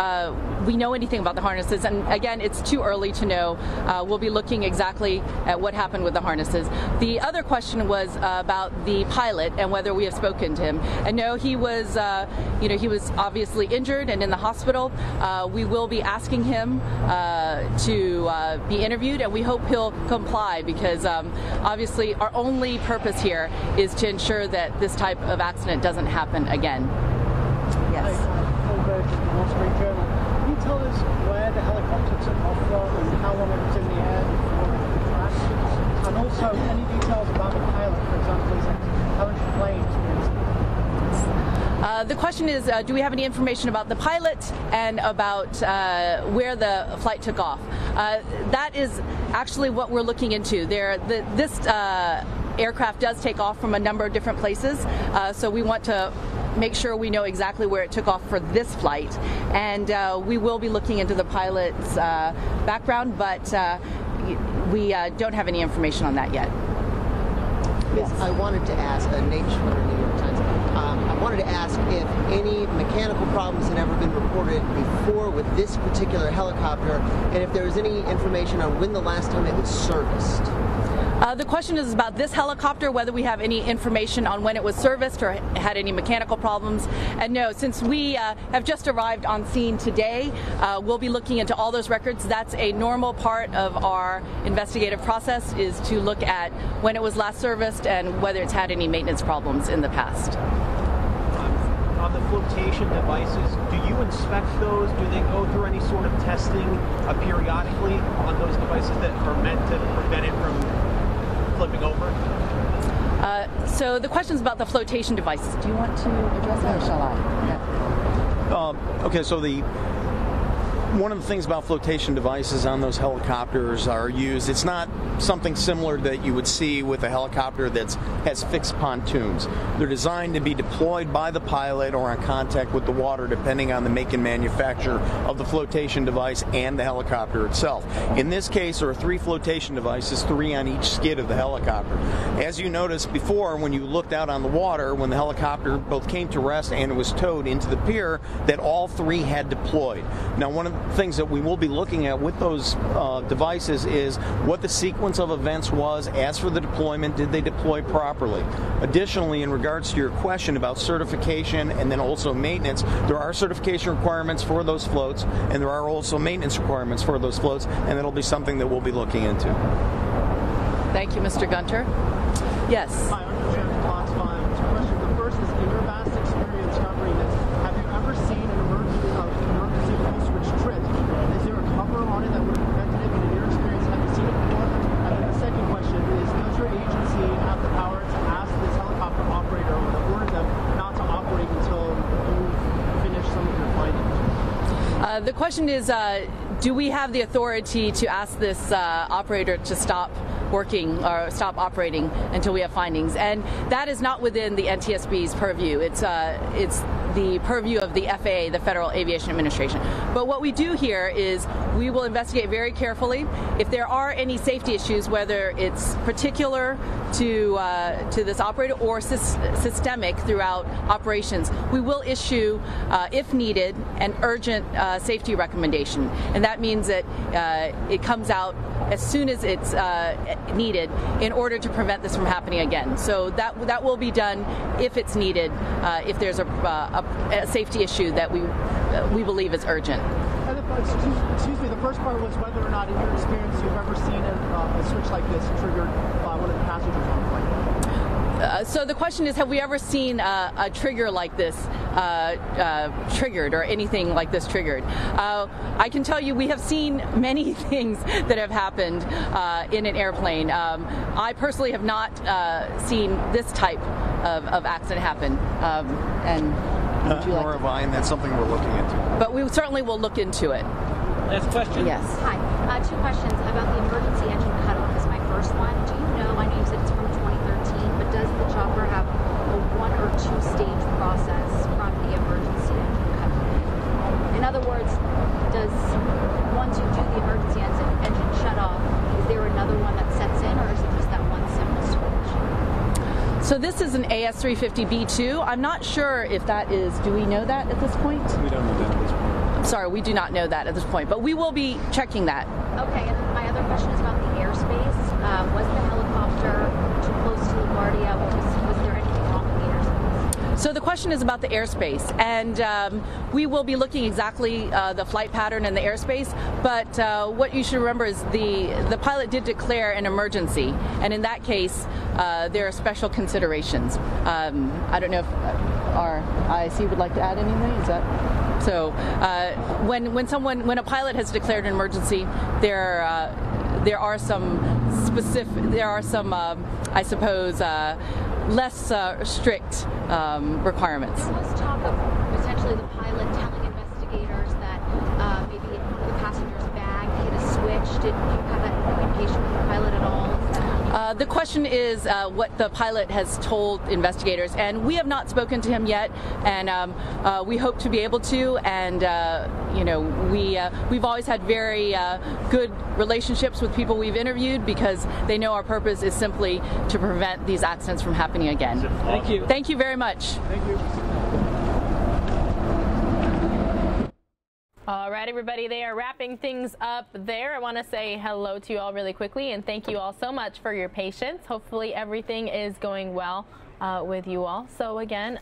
we know anything about the harnesses. And again, it's too early to know. We'll be looking exactly at what happened with the harnesses. The other question was about the pilot and whether we have spoken to him. And no, he was, he was obviously injured and in the hospital. We will be asking him to be interviewed, and we hope he'll comply because obviously our only purpose here is to ensure that this type of accident doesn't happen again. Yes. Paul Bird from the Wall Street Journal. Can you tell us where the helicopter took off from and how long it was in the air before it crashed? And also, any details about the pilot, for example, is how much plane experienced? The question is, do we have any information about the pilot and about where the flight took off? That is actually what we're looking into. This aircraft does take off from a number of different places, so we want to make sure we know exactly where it took off for this flight. And we will be looking into the pilot's background, but we don't have any information on that yet. Yes. I wanted to ask, Nate Schwitter, New York Times, I wanted to ask if any mechanical problems had ever been reported before with this particular helicopter, and if there was any information on when the last time it was serviced. The question is about this helicopter, whether we have any information on when it was serviced or had any mechanical problems. And no, since we have just arrived on scene today, we'll be looking into all those records. That's a normal part of our investigative process, is to look at when it was last serviced and whether it's had any maintenance problems in the past. On the flotation devices, do you inspect those? Do they go through any sort of testing periodically on those devices that are meant to prevent it from flipping over? So the question's about the flotation devices. Do you want to address that or shall I? Okay, so one of the things about flotation devices on those helicopters are used, it's not something similar that you would see with a helicopter that has fixed pontoons. They're designed to be deployed by the pilot or on contact with the water, depending on the make and manufacture of the flotation device and the helicopter itself. In this case, there are 3 flotation devices, 3 on each skid of the helicopter. As you noticed before, when you looked out on the water, when the helicopter both came to rest and was towed into the pier, that all 3 had deployed. Now, things that we will be looking at with those devices is what the sequence of events was. As for the deployment, did they deploy properly? Additionally, in regards to your question about certification and then also maintenance, there are certification requirements for those floats, and there are also maintenance requirements for those floats, and that'll be something that we'll be looking into. Thank you, Mr. Gunter. Yes. Hi, I'm Jeff Klotzwein. Two questions. The first is, in your vast experience covering this, have you ever seen an emergency full switch trip? Is there a cover on it that would have prevented it? And in your experience, have you seen it before? And then the second question is, does your agency have the power to ask this helicopter operator or to order them not to operate until you finish some of your findings? The question is, do we have the authority to ask this operator to stop working or stop operating until we have findings? And that is not within the NTSB's purview. It's the purview of the FAA, the Federal Aviation Administration. But what we do here is we will investigate very carefully if there are any safety issues, whether it's particular to this operator or systemic throughout operations. We will issue, if needed, an urgent safety recommendation, and that means that it comes out as soon as it's needed in order to prevent this from happening again. So that will be done if it's needed, if there's a safety issue that we believe is urgent. Excuse me, the first part was whether or not in your experience you've ever seen a switch like this triggered by one of the passengers on the flight. So the question is, have we ever seen a trigger like this triggered, or anything like this triggered? I can tell you we have seen many things that have happened in an airplane. I personally have not seen this type of accident happen. Nor have I, and that's something we're looking into. But we certainly will look into it. Last question? Yes. Hi. Two questions about the emergency engine cutoff is my first one. Do you know, I know you said it's from 2013, but does the chopper have a 1 or 2 stage process from the emergency engine cutoff? In other words, once you do the emergency engine shut off, is there another one that sets in, or is it just that one simple switch? So this is an AS350B2. I'm not sure if that is, do we know that at this point? We don't know that at this point. I'm sorry, we do not know that at this point, but we will be checking that. Okay, and my other question is about the airspace. Was the helicopter too close to LaGuardia, or was there anything wrong with the airspace? So the question is about the airspace, and we will be looking exactly the flight pattern and the airspace, but what you should remember is the pilot did declare an emergency, and in that case, there are special considerations. I don't know if our IIC would like to add anything. Is that so? When a pilot has declared an emergency, there are some I suppose less strict requirements. There was talk of potentially the pilot telling investigators that maybe one of the passengers' bag hit a switch. Did you have that communication with the pilot at all? The question is what the pilot has told investigators, and we have not spoken to him yet, and we hope to be able to. And we've always had very good relationships with people we've interviewed, because they know our purpose is simply to prevent these accidents from happening again. Thank you. Thank you very much. Thank you. All right, everybody, they are wrapping things up there. I want to say hello to you all really quickly, and thank you all so much for your patience. Hopefully everything is going well with you all. So again,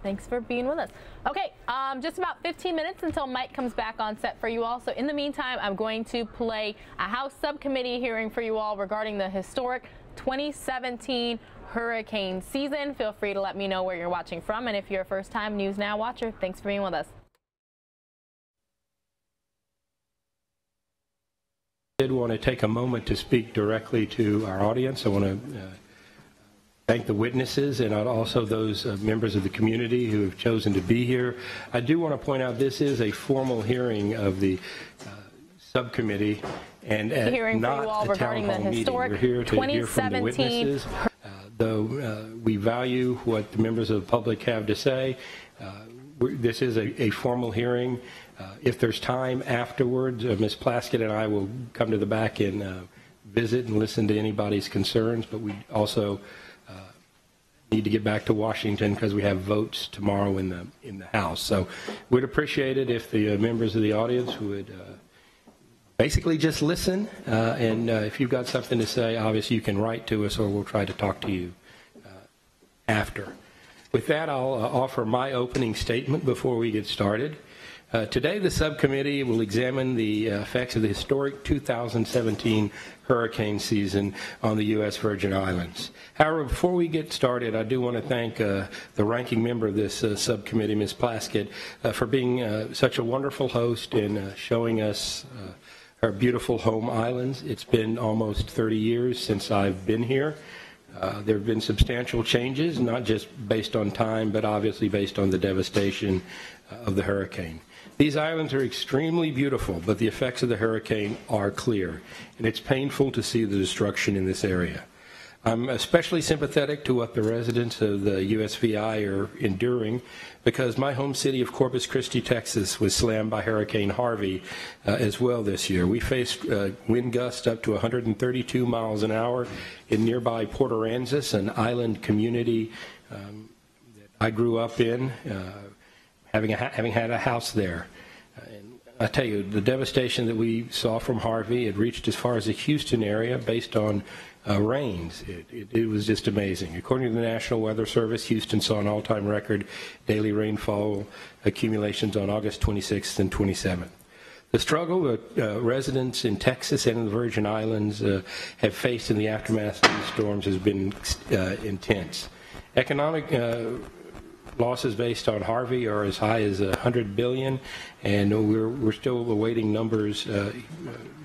thanks for being with us. Okay, just about 15 minutes until Mike comes back on set for you all. So in the meantime, I'm going to play a House subcommittee hearing for you all regarding the historic 2017 hurricane season. Feel free to let me know where you're watching from, and if you're a first-time News Now watcher, thanks for being with us. I did want to take a moment to speak directly to our audience. I want to thank the witnesses and also those members of the community who have chosen to be here. I do want to point out this is a formal hearing of the subcommittee and not a town hall meeting. We're here to hear from the witnesses. Though we value what the members of the public have to say, this is a formal hearing. If there's time afterwards, Ms. Plaskett and I will come to the back and visit and listen to anybody's concerns, but we also need to get back to Washington because we have votes tomorrow in the House. So we'd appreciate it if the members of the audience would basically just listen, and if you've got something to say, obviously you can write to us or we'll try to talk to you after. With that, I'll offer my opening statement before we get started. Today, the subcommittee will examine the effects of the historic 2017 hurricane season on the U.S. Virgin Islands. However, before we get started, I do want to thank the ranking member of this subcommittee, Ms. Plaskett, for being such a wonderful host and showing us our beautiful home islands. It's been almost 30 years since I've been here. There have been substantial changes, not just based on time, but obviously based on the devastation of the hurricane. These islands are extremely beautiful, but the effects of the hurricane are clear, and it's painful to see the destruction in this area. I'm especially sympathetic to what the residents of the USVI are enduring because my home city of Corpus Christi, Texas was slammed by Hurricane Harvey as well this year. We faced wind gusts up to 132 miles an hour in nearby Port Aransas, an island community that I grew up in, having had a house there. And I tell you, the devastation that we saw from Harvey, it reached as far as the Houston area based on rains. It was just amazing. According to the National Weather Service, Houston saw an all-time record daily rainfall accumulations on August 26th and 27th. The struggle that residents in Texas and in the Virgin Islands have faced in the aftermath of these storms has been intense. Economic losses based on Harvey are as high as $100 billion, and we're still awaiting numbers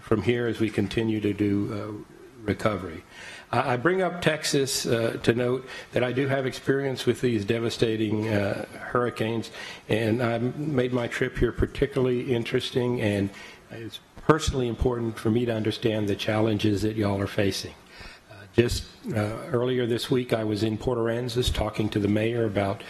from here as we continue to do recovery. I bring up Texas to note that I do have experience with these devastating hurricanes, and I made my trip here particularly interesting, and it's personally important for me to understand the challenges that y'all are facing. Just earlier this week, I was in Port Aransas talking to the mayor about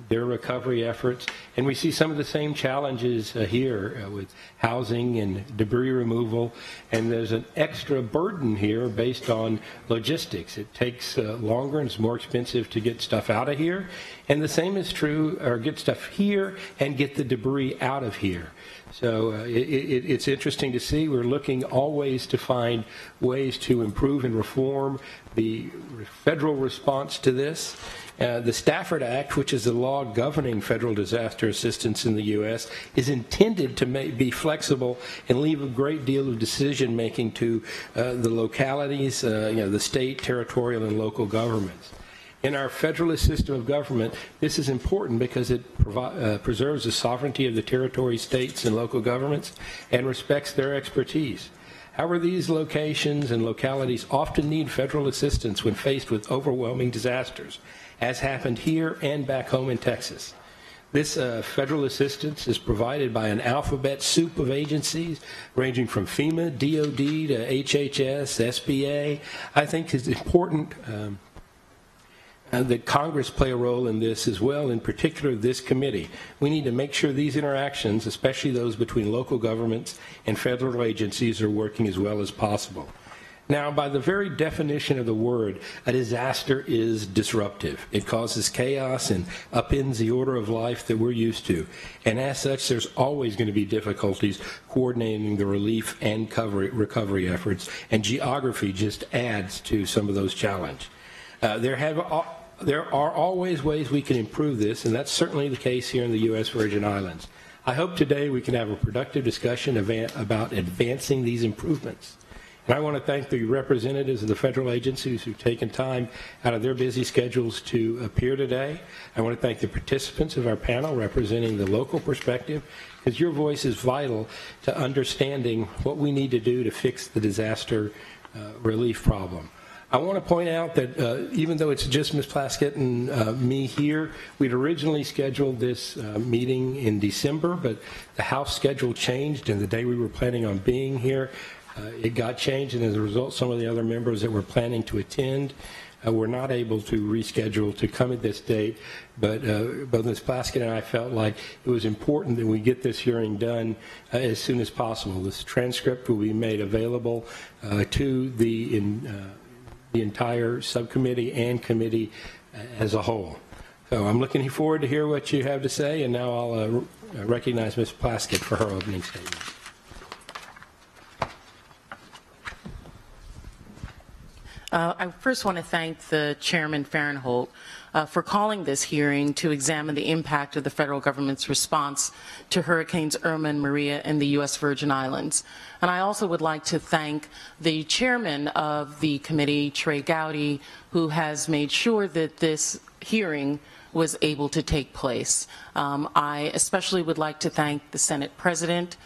their recovery efforts, and we see some of the same challenges here with housing and debris removal, and there's an extra burden here based on logistics. It takes longer and it's more expensive to get stuff out of here, and the same is true, or get stuff here and get the debris out of here. So it's interesting to see. We're looking always to find ways to improve and reform the federal response to this. The Stafford Act, which is the law governing federal disaster assistance in the U.S., is intended to be flexible and leave a great deal of decision-making to the localities, the state, territorial, and local governments. In our federalist system of government, this is important because it preserves the sovereignty of the territory, states, and local governments and respects their expertise. However, these locations and localities often need federal assistance when faced with overwhelming disasters, as happened here and back home in Texas. This federal assistance is provided by an alphabet soup of agencies ranging from FEMA, DOD to HHS, SBA. I think it's important that Congress play a role in this as well, in particular this committee. We need to make sure these interactions, especially those between local governments and federal agencies, are working as well as possible. Now, by the very definition of the word, a disaster is disruptive. It causes chaos and upends the order of life that we're used to. And as such, there's always going to be difficulties coordinating the relief and recovery efforts, and geography just adds to some of those challenges. There are always ways we can improve this, and that's certainly the case here in the U.S. Virgin Islands. I hope today we can have a productive discussion about advancing these improvements. And I want to thank the representatives of the federal agencies who've taken time out of their busy schedules to appear today. I want to thank the participants of our panel representing the local perspective, because your voice is vital to understanding what we need to do to fix the disaster relief problem. I want to point out that even though it's just Ms. Plaskett and me here, we'd originally scheduled this meeting in December, but the House schedule changed, and the day we were planning on being here, it got changed, and as a result, some of the other members that were planning to attend were not able to reschedule to come at this date, but both Ms. Plaskett and I felt like it was important that we get this hearing done as soon as possible. This transcript will be made available to the entire subcommittee and committee as a whole. So I'm looking forward to hear what you have to say, and now I'll recognize Ms. Plaskett for her opening statement. I first want to thank the Chairman Farenthold for calling this hearing to examine the impact of the federal government's response to Hurricanes Irma and Maria in the U.S. Virgin Islands. And I also would like to thank the chairman of the committee, Trey Gowdy, who has made sure that this hearing was able to take place. I especially would like to thank the Senate President,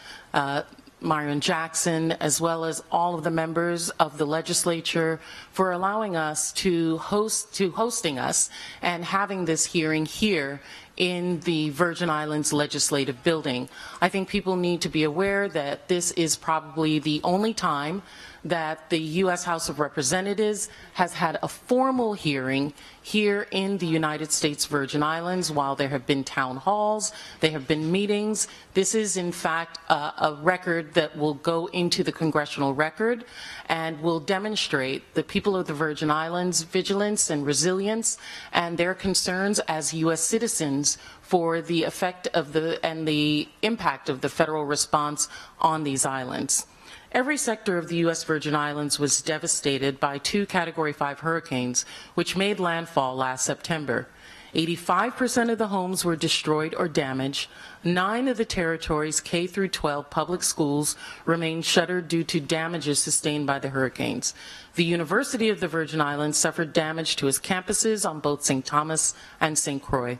Myron Jackson, as well as all of the members of the legislature for allowing us to hosting us and having this hearing here in the Virgin Islands Legislative Building. I think people need to be aware that this is probably the only time that the U.S. House of Representatives has had a formal hearing here in the United States Virgin Islands. While there have been town halls, there have been meetings, this is in fact a record that will go into the congressional record and will demonstrate the people of the Virgin Islands' vigilance and resilience and their concerns as U.S. citizens for the effect of the impact of the federal response on these islands. Every sector of the U.S. Virgin Islands was devastated by 2 Category 5 hurricanes, which made landfall last September. 85% of the homes were destroyed or damaged. 9 of the territory's K through 12 public schools remain shuttered due to damages sustained by the hurricanes. The University of the Virgin Islands suffered damage to its campuses on both St. Thomas and St. Croix.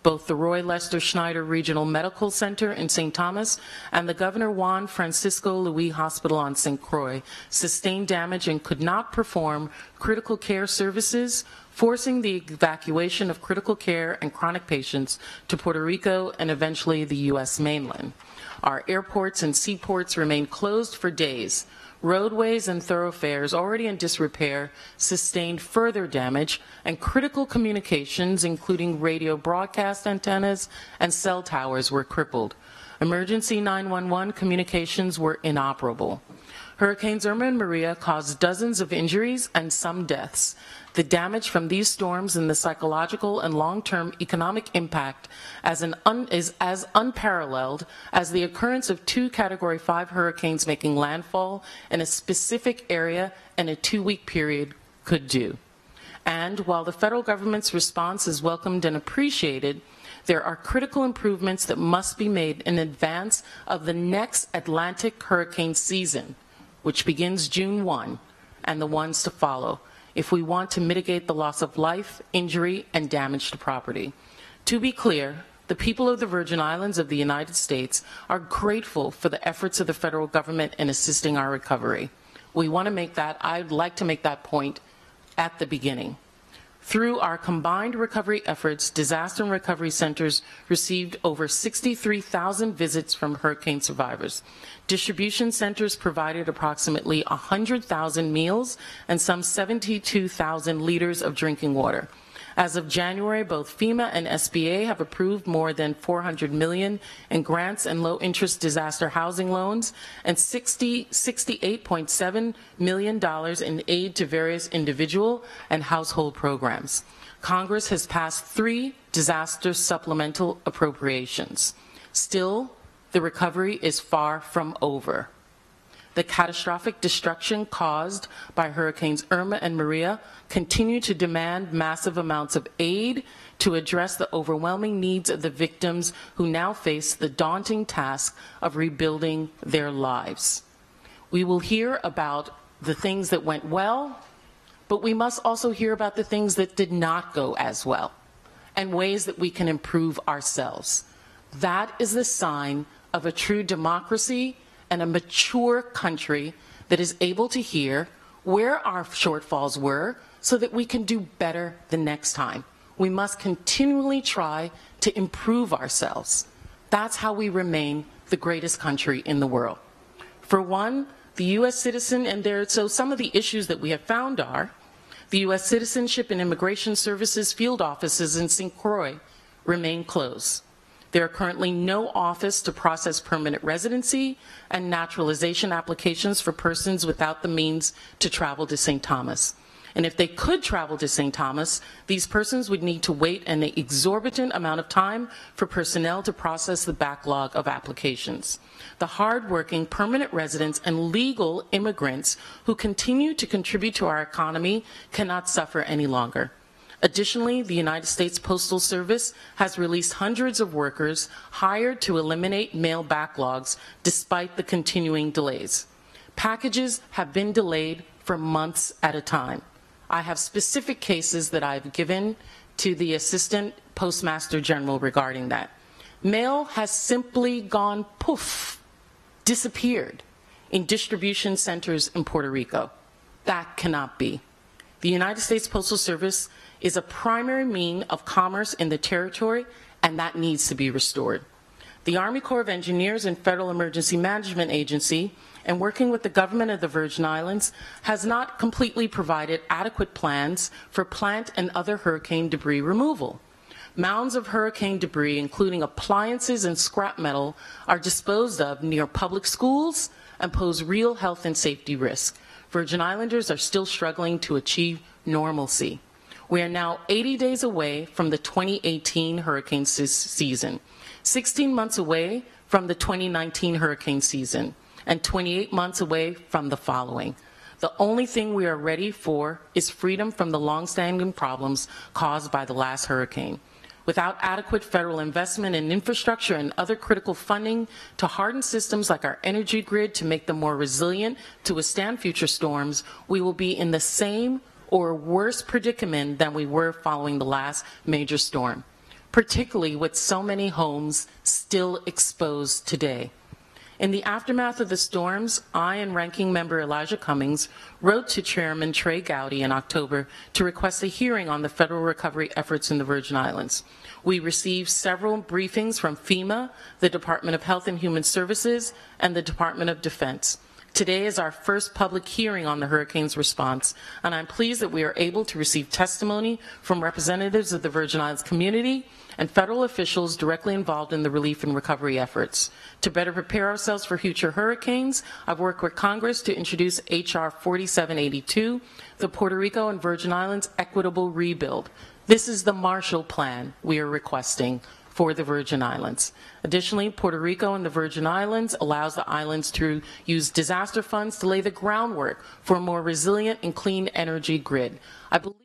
Both the Roy Lester Schneider Regional Medical Center in St. Thomas and the Governor Juan Francisco Luis Hospital on St. Croix sustained damage and could not perform critical care services, forcing the evacuation of critical care and chronic patients to Puerto Rico and eventually the U.S. mainland. Our airports and seaports remained closed for days. Roadways and thoroughfares already in disrepair sustained further damage, and critical communications, including radio broadcast antennas and cell towers, were crippled. Emergency 911 communications were inoperable. Hurricanes Irma and Maria caused dozens of injuries and some deaths. The damage from these storms and the psychological and long-term economic impact is as unparalleled as the occurrence of 2 Category 5 hurricanes making landfall in a specific area in a 2-week period could do. And while the federal government's response is welcomed and appreciated, there are critical improvements that must be made in advance of the next Atlantic hurricane season, which begins June 1, and the ones to follow, if we want to mitigate the loss of life, injury, and damage to property. To be clear, the people of the Virgin Islands of the United States are grateful for the efforts of the federal government in assisting our recovery. We want to make that, I'd like to make that point at the beginning. Through our combined recovery efforts, disaster and recovery centers received over 63,000 visits from hurricane survivors. Distribution centers provided approximately 100,000 meals and some 72,000 liters of drinking water. As of January, both FEMA and SBA have approved more than $400 million in grants and low-interest disaster housing loans and $68.7 million in aid to various individual and household programs. Congress has passed 3 disaster supplemental appropriations. Still, the recovery is far from over. The catastrophic destruction caused by Hurricanes Irma and Maria continue to demand massive amounts of aid to address the overwhelming needs of the victims who now face the daunting task of rebuilding their lives. We will hear about the things that went well, but we must also hear about the things that did not go as well and ways that we can improve ourselves. That is the sign of a true democracy and a mature country that is able to hear where our shortfalls were so that we can do better the next time. We must continually try to improve ourselves. That's how we remain the greatest country in the world. For one, the U.S. citizen, so some of the issues that we have found are the U.S. Citizenship and Immigration Services field offices in St. Croix remain closed. There are currently no office to process permanent residency and naturalization applications for persons without the means to travel to St. Thomas. And if they could travel to St. Thomas, these persons would need to wait an exorbitant amount of time for personnel to process the backlog of applications. The hardworking permanent residents and legal immigrants who continue to contribute to our economy cannot suffer any longer. Additionally, the United States Postal Service has released hundreds of workers hired to eliminate mail backlogs despite the continuing delays. Packages have been delayed for months at a time. I have specific cases that I've given to the Assistant Postmaster General regarding that. Mail has simply gone poof, disappeared in distribution centers in Puerto Rico. That cannot be. The United States Postal Service is a primary means of commerce in the territory, and that needs to be restored. The Army Corps of Engineers and Federal Emergency Management Agency, and working with the government of the Virgin Islands, has not completely provided adequate plans for plant and other hurricane debris removal. Mounds of hurricane debris, including appliances and scrap metal, are disposed of near public schools and pose real health and safety risk. Virgin Islanders are still struggling to achieve normalcy. We are now 80 days away from the 2018 hurricane season, 16 months away from the 2019 hurricane season, and 28 months away from the following. The only thing we are ready for is freedom from the long-standing problems caused by the last hurricane. Without adequate federal investment in infrastructure and other critical funding to harden systems like our energy grid to make them more resilient to withstand future storms, we will be in the same or worse predicament than we were following the last major storm, particularly with so many homes still exposed today. In the aftermath of the storms, I and Ranking Member Elijah Cummings wrote to Chairman Trey Gowdy in October to request a hearing on the federal recovery efforts in the Virgin Islands. We received several briefings from FEMA, the Department of Health and Human Services, and the Department of Defense. Today is our first public hearing on the hurricane's response, and I'm pleased that we are able to receive testimony from representatives of the Virgin Islands community and federal officials directly involved in the relief and recovery efforts. To better prepare ourselves for future hurricanes, I've worked with Congress to introduce H.R. 4782, the Puerto Rico and Virgin Islands Equitable Rebuild. This is the Marshall Plan we are requesting for the Virgin Islands. Additionally, Puerto Rico and the Virgin Islands allows the islands to use disaster funds to lay the groundwork for a more resilient and clean energy grid. I believe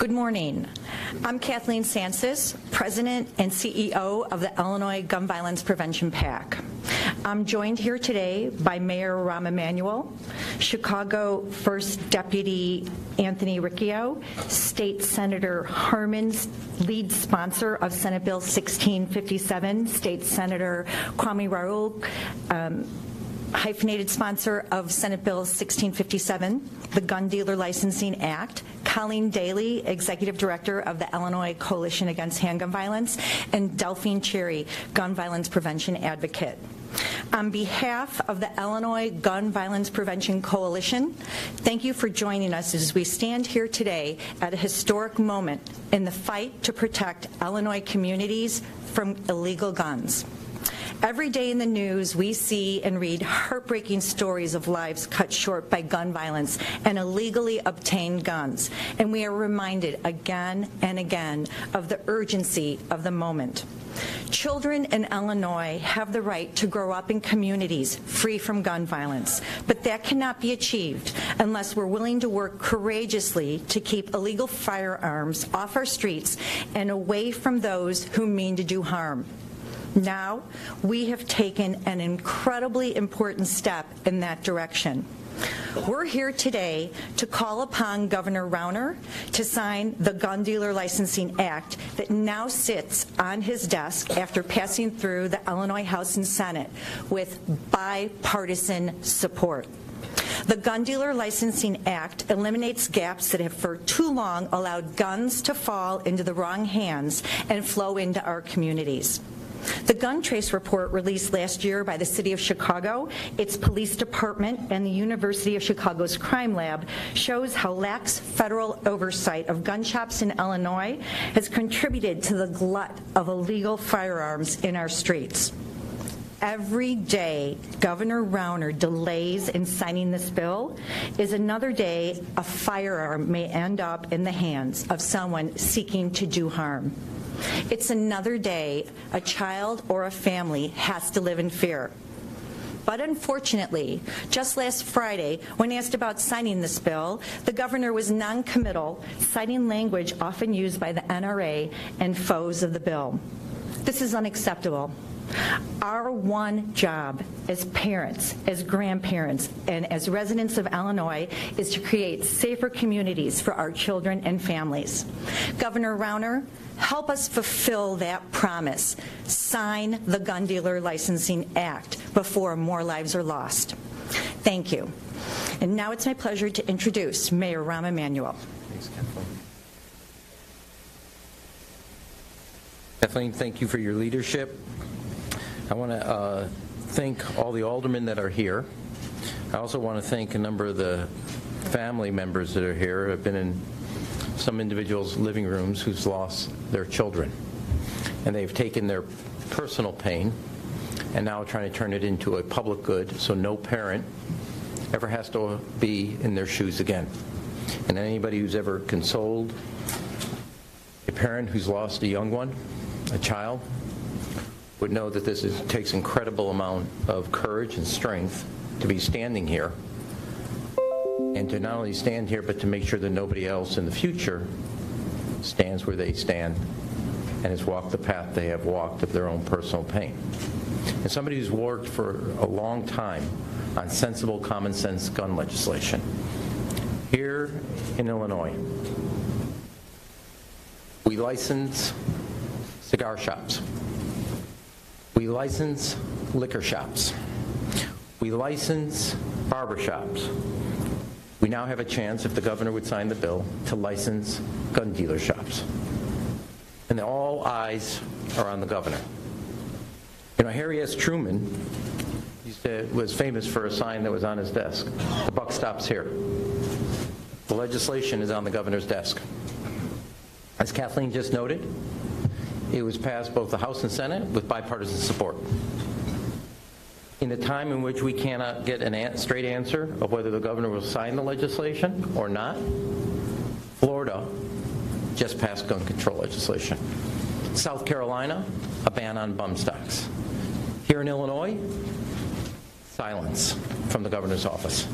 Good morning. I'm Kathleen Sansis, President and CEO of the Illinois Gun Violence Prevention PAC. I'm joined here today by Mayor Rahm Emanuel, Chicago 1st Deputy Anthony Riccio, State Senator Harmon's lead sponsor of Senate Bill 1657, State Senator Kwame Raoul, hyphenated sponsor of Senate Bill 1657, the Gun Dealer Licensing Act, Colleen Daly, Executive Director of the Illinois Coalition Against Handgun Violence, and Delphine Cherry, Gun Violence Prevention Advocate. On behalf of the Illinois Gun Violence Prevention Coalition, thank you for joining us as we stand here today at a historic moment in the fight to protect Illinois communities from illegal guns. Every day in the news, we see and read heartbreaking stories of lives cut short by gun violence and illegally obtained guns, and we are reminded again and again of the urgency of the moment. Children in Illinois have the right to grow up in communities free from gun violence, but that cannot be achieved unless we're willing to work courageously to keep illegal firearms off our streets and away from those who mean to do harm. Now, we have taken an incredibly important step in that direction. We're here today to call upon Governor Rauner to sign the Gun Dealer Licensing Act that now sits on his desk after passing through the Illinois House and Senate with bipartisan support. The Gun Dealer Licensing Act eliminates gaps that have for too long allowed guns to fall into the wrong hands and flow into our communities. The gun trace report released last year by the City of Chicago, its police department, and the University of Chicago's crime lab shows how lax federal oversight of gun shops in Illinois has contributed to the glut of illegal firearms in our streets. Every day Governor Rauner delays in signing this bill is another day a firearm may end up in the hands of someone seeking to do harm. It's another day a child or a family has to live in fear. But unfortunately, just last Friday, when asked about signing this bill, the governor was non-committal, citing language often used by the NRA and foes of the bill. This is unacceptable. Our one job as parents, as grandparents, and as residents of Illinois is to create safer communities for our children and families. Governor Rauner, help us fulfill that promise. Sign the Gun Dealer Licensing Act before more lives are lost. Thank you. And now it's my pleasure to introduce Mayor Rahm Emanuel. Thanks, Kathleen. Kathleen, thank you for your leadership. I want to thank all the aldermen that are here. I also want to thank a number of the family members that are here. I've been in some individuals' living rooms who's lost their children, and they've taken their personal pain and now trying to turn it into a public good so no parent ever has to be in their shoes again. And anybody who's ever consoled a parent who's lost a young one, a child, would know that this takes incredible amount of courage and strength to be standing here, and to not only stand here, but to make sure that nobody else in the future stands where they stand and has walked the path they have walked of their own personal pain. And somebody who's worked for a long time on sensible, common sense gun legislation. Here in Illinois, we license cigar shops. We license liquor shops. We license barber shops. We now have a chance, if the governor would sign the bill, to license gun dealer shops. And all eyes are on the governor. You know, Harry S. Truman was famous for a sign that was on his desk. The buck stops here. The legislation is on the governor's desk. As Kathleen just noted, it was passed both the House and Senate with bipartisan support. In a time in which we cannot get a straight answer of whether the governor will sign the legislation or not, Florida just passed gun control legislation. South Carolina, a ban on bump stocks. Here in Illinois, silence from the governor's office.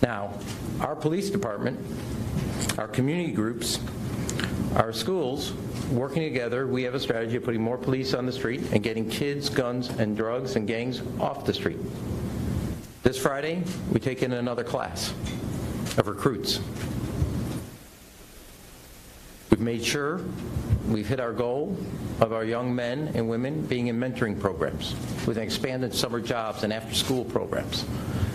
Now, our police department our community groups, our schools, working together, we have a strategy of putting more police on the street and getting kids, guns, and drugs and gangs off the street. This Friday, we take in another class of recruits. We've made sure we've hit our goal of our young men and women being in mentoring programs with expanded summer jobs and after-school programs,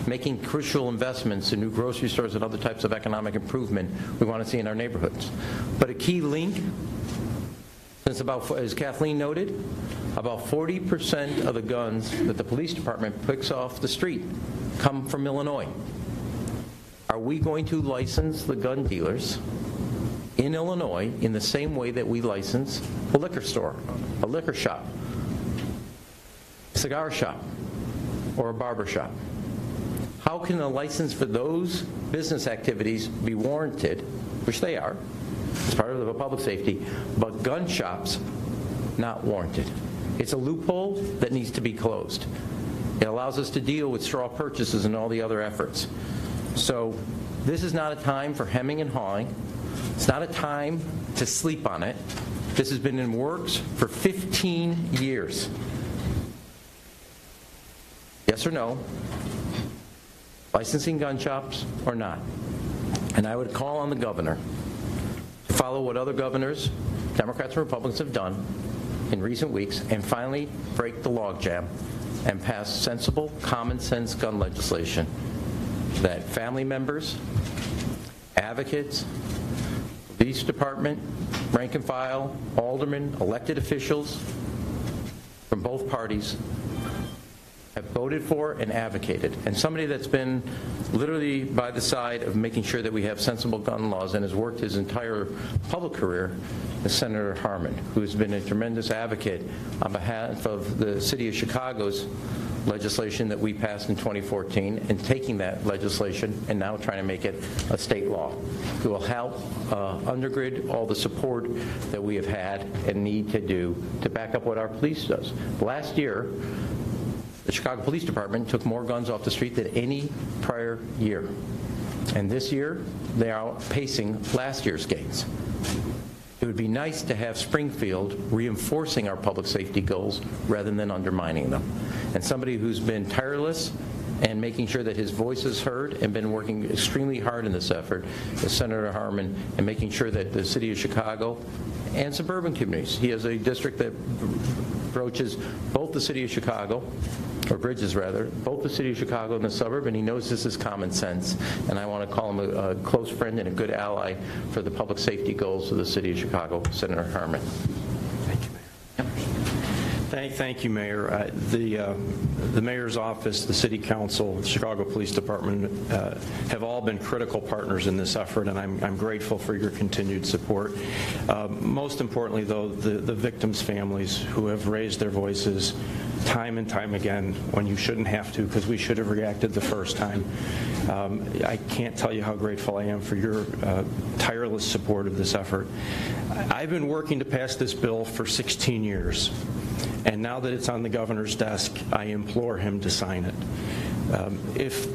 making crucial investments in new grocery stores and other types of economic improvement we want to see in our neighborhoods. But a key link, since about, as Kathleen noted, about 40% of the guns that the police department picks off the street come from Illinois. Are we going to license the gun dealers in Illinois in the same way that we license a liquor store, a liquor shop, a cigar shop, or a barber shop? How can a license for those business activities be warranted, which they are, as part of the public safety, but gun shops not warranted? It's a loophole that needs to be closed. It allows us to deal with straw purchases and all the other efforts. So this is not a time for hemming and hawing. It's not a time to sleep on it. This has been in works for 15 years. Yes or no? Licensing gun shops or not? And I would call on the governor to follow what other governors, Democrats and Republicans, have done in recent weeks and finally break the logjam and pass sensible, common sense gun legislation that family members, advocates, police department, rank and file, aldermen, elected officials from both parties have voted for and advocated. And somebody that's been literally by the side of making sure that we have sensible gun laws and has worked his entire public career is Senator Harmon, who has been a tremendous advocate on behalf of the city of Chicago's legislation that we passed in 2014 and taking that legislation and now trying to make it a state law. It will help undergird all the support that we have had and need to do to back up what our police does. Last year, the Chicago Police Department took more guns off the street than any prior year. And this year, they are outpacing last year's gains. It would be nice to have Springfield reinforcing our public safety goals rather than undermining them. And somebody who's been tireless and making sure that his voice is heard and been working extremely hard in this effort is Senator Harmon, and making sure that the city of Chicago and suburban communities, he has a district that approaches both the city of Chicago, or bridges rather, both the city of Chicago and the suburb, and he knows this is common sense. And I want to call him a close friend and a good ally for the public safety goals of the city of Chicago, Senator Harmon. Thank you, Mayor. Thank you, Mayor. The mayor's office, the city council, the Chicago Police Department have all been critical partners in this effort, and I'm grateful for your continued support. Most importantly, though, the victims' families who have raised their voices time and time again when you shouldn't have to, because we should have reacted the first time. I can't tell you how grateful I am for your tireless support of this effort. I've been working to pass this bill for 16 years. And now that it's on the governor's desk, I implore him to sign it. If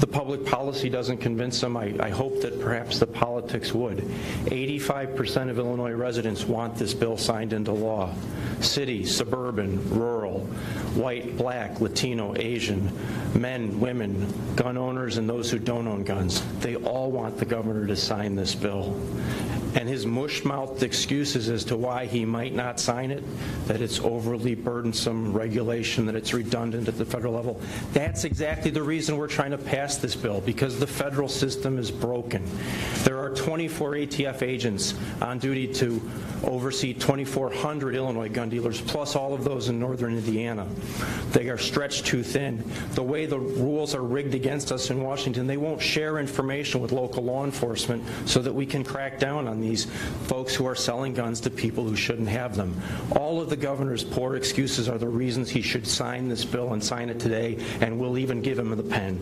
the public policy doesn't convince him, I hope that perhaps the politics would. 85% of Illinois residents want this bill signed into law. City, suburban, rural, white, black, Latino, Asian, men, women, gun owners, and those who don't own guns. They all want the governor to sign this bill. And his mush-mouthed excuses as to why he might not sign it, that it's overly burdensome regulation, that it's redundant at the federal level, that's exactly the reason we're trying to pass this bill, because the federal system is broken. There are 24 ATF agents on duty to oversee 2,400 Illinois gun dealers, plus all of those in northern Indiana. They are stretched too thin. The way the rules are rigged against us in Washington, they won't share information with local law enforcement so that we can crack down on these folks who are selling guns to people who shouldn't have them. All of the governor's poor excuses are the reasons he should sign this bill, and sign it today, and we'll even give him the pen.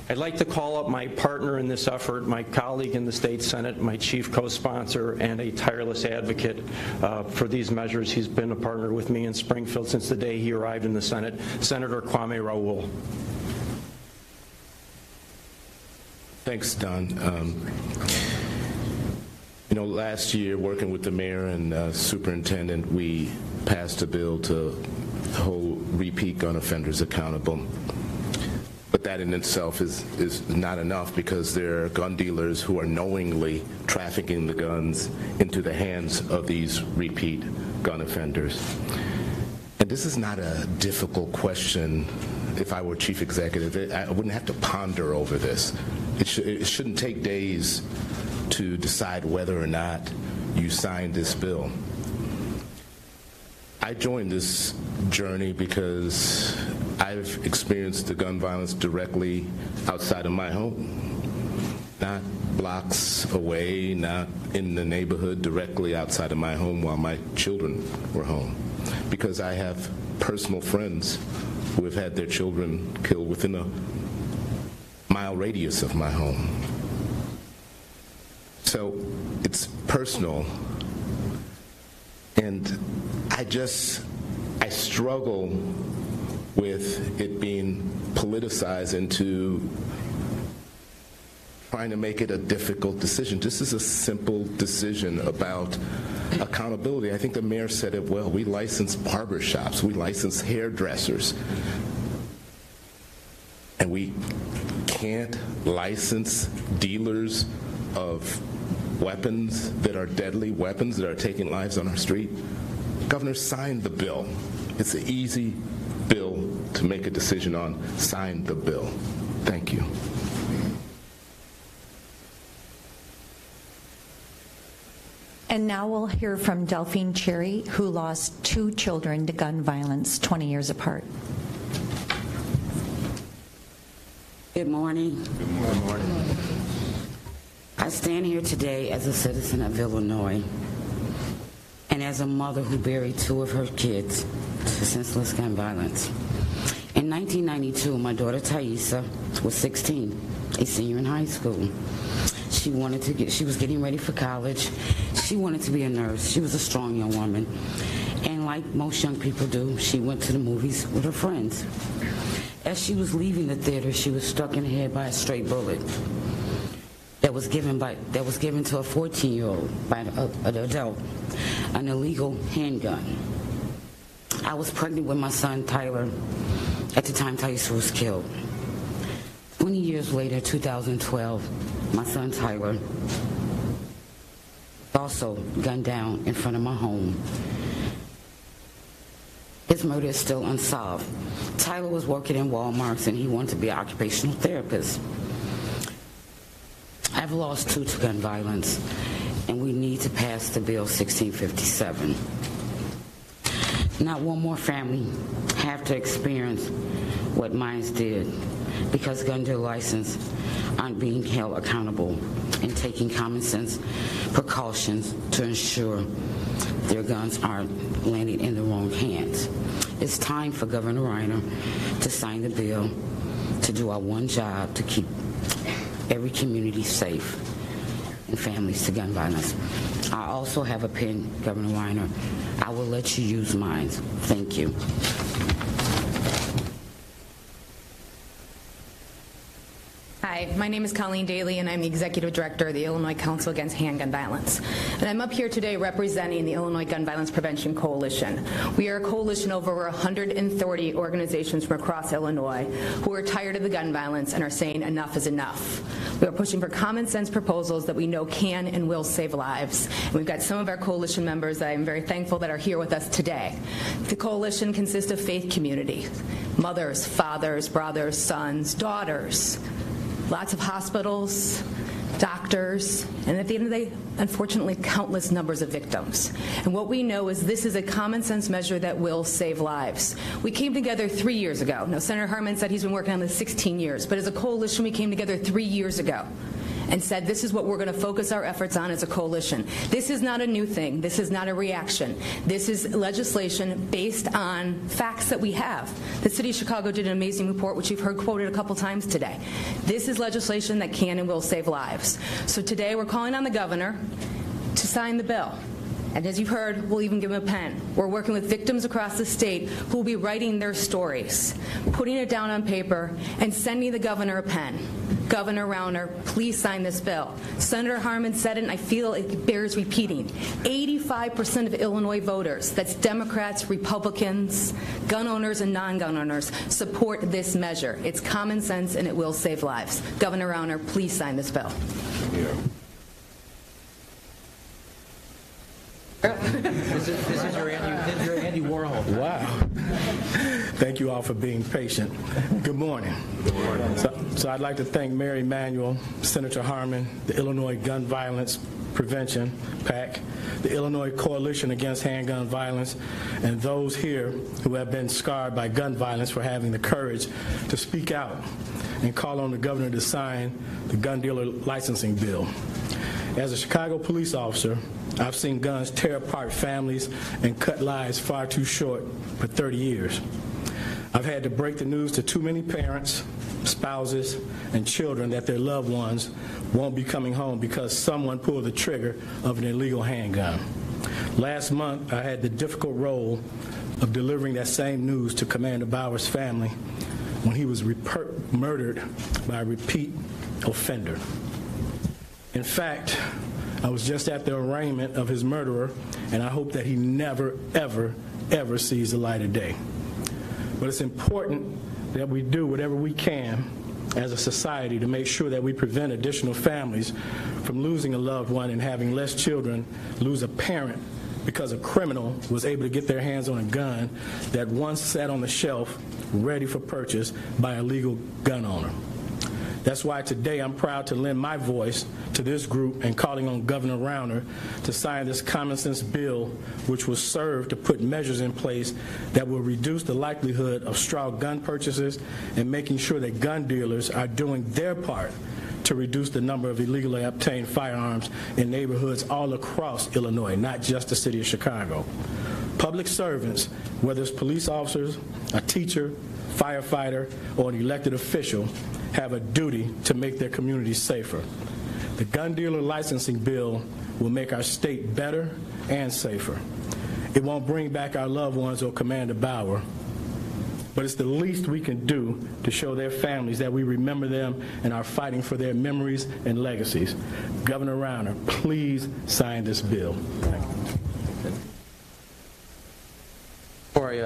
I'd like to call up my partner in this effort, my colleague in the state Senate, my chief co-sponsor, and a tireless advocate for these measures. He's been a partner with me in Springfield since the day he arrived in the Senate, Senator Kwame Raoul. Thanks, Don. You know, last year, working with the mayor and superintendent, we passed a bill to hold repeat gun offenders accountable. But that in itself is not enough, because there are gun dealers who are knowingly trafficking the guns into the hands of these repeat gun offenders. And this is not a difficult question. If I were chief executive, I wouldn't have to ponder over this. It shouldn't take days to decide whether or not you sign this bill. I joined this journey because I've experienced the gun violence directly outside of my home. Not blocks away, not in the neighborhood, directly outside of my home while my children were home. Because I have personal friends who have had their children killed within a mile radius of my home. So it's personal, and I struggle with it being politicized into trying to make it a difficult decision. This is a simple decision about accountability. I think the mayor said it well. We license barbershops, we license hairdressers, and we can't license dealers of weapons that are deadly, weapons that are taking lives on our street. Governor, signed the bill. It's an easy bill to make a decision on. Sign the bill. Thank you. And now we'll hear from Delphine Cherry, who lost 2 children to gun violence 20 years apart. Good morning. Good morning. I stand here today as a citizen of Illinois and as a mother who buried 2 of her kids to senseless gun violence. In 1992, my daughter Thaisa was 16, a senior in high school. She was getting ready for college. She wanted to be a nurse. She was a strong young woman. And like most young people do, she went to the movies with her friends. As she was leaving the theater, she was struck in the head by a stray bullet that was given to a 14-year-old by an adult, an illegal handgun. I was pregnant with my son Tyler at the time Thaisa was killed. 20 years later, 2012, my son Tyler also gunned down in front of my home. His murder is still unsolved. Tyler was working in Walmart and he wanted to be an occupational therapist. I've lost 2 to gun violence, and we need to pass the bill 1657. Not one more family have to experience what mine did, because gun dealer license aren't being held accountable and taking common sense precautions to ensure their guns aren't landing in the wrong hands. It's time for Governor Reiner to sign the bill, to do our one job to keep every community safe and families to gun violence. I also have a pen, Governor Reiner. I will let you use mine. Thank you. Hi, my name is Colleen Daly, and I'm the Executive Director of the Illinois Council Against Handgun Violence. And I'm up here today representing the Illinois Gun Violence Prevention Coalition. We are a coalition of over 130 organizations from across Illinois who are tired of the gun violence and are saying enough is enough. We are pushing for common sense proposals that we know can and will save lives. And we've got some of our coalition members that I'm very thankful that are here with us today. The coalition consists of faith communities, mothers, fathers, brothers, sons, daughters, lots of hospitals, doctors, and at the end of the day, unfortunately, countless numbers of victims. And what we know is this is a common sense measure that will save lives. We came together 3 years ago. Now, Senator Harman said he's been working on this 16 years, but as a coalition, we came together 3 years ago and said this is what we're going to focus our efforts on as a coalition. This is not a new thing. This is not a reaction. This is legislation based on facts that we have. The City of Chicago did an amazing report, which you've heard quoted a couple times today. This is legislation that can and will save lives. So today we're calling on the governor to sign the bill. And as you've heard, we'll even give him a pen. We're working with victims across the state who will be writing their stories, putting it down on paper, and sending the governor a pen. Governor Rauner, please sign this bill. Senator Harman said it, and I feel it bears repeating. 85% of Illinois voters, that's Democrats, Republicans, gun owners, and non-gun owners, support this measure. It's common sense, and it will save lives. Governor Rauner, please sign this bill. Yeah. This is your Andy Warhol. Wow. Thank you all for being patient. Good morning. Good morning. So I'd like to thank Mayor Emanuel, Senator Harman, the Illinois Gun Violence Prevention PAC, the Illinois Coalition Against Handgun Violence, and those here who have been scarred by gun violence for having the courage to speak out and call on the governor to sign the gun dealer licensing bill. As a Chicago police officer, I've seen guns tear apart families and cut lives far too short for 30 years. I've had to break the news to too many parents, spouses, and children that their loved ones won't be coming home because someone pulled the trigger of an illegal handgun. Last month, I had the difficult role of delivering that same news to Commander Bauer's family when he was murdered by a repeat offender. In fact, I was just at the arraignment of his murderer, and I hope that he never, ever, ever sees the light of day. But it's important that we do whatever we can as a society to make sure that we prevent additional families from losing a loved one and having less children lose a parent because a criminal was able to get their hands on a gun that once sat on the shelf ready for purchase by a legal gun owner. That's why today I'm proud to lend my voice to this group and calling on Governor Rauner to sign this common sense bill, which will serve to put measures in place that will reduce the likelihood of straw gun purchases and making sure that gun dealers are doing their part to reduce the number of illegally obtained firearms in neighborhoods all across Illinois, not just the city of Chicago. Public servants, whether it's police officers, a teacher, firefighter, or an elected official, have a duty to make their communities safer. The gun dealer licensing bill will make our state better and safer. It won't bring back our loved ones or Commander Bauer, but it's the least we can do to show their families that we remember them and are fighting for their memories and legacies. Governor Rauner, please sign this bill. Before I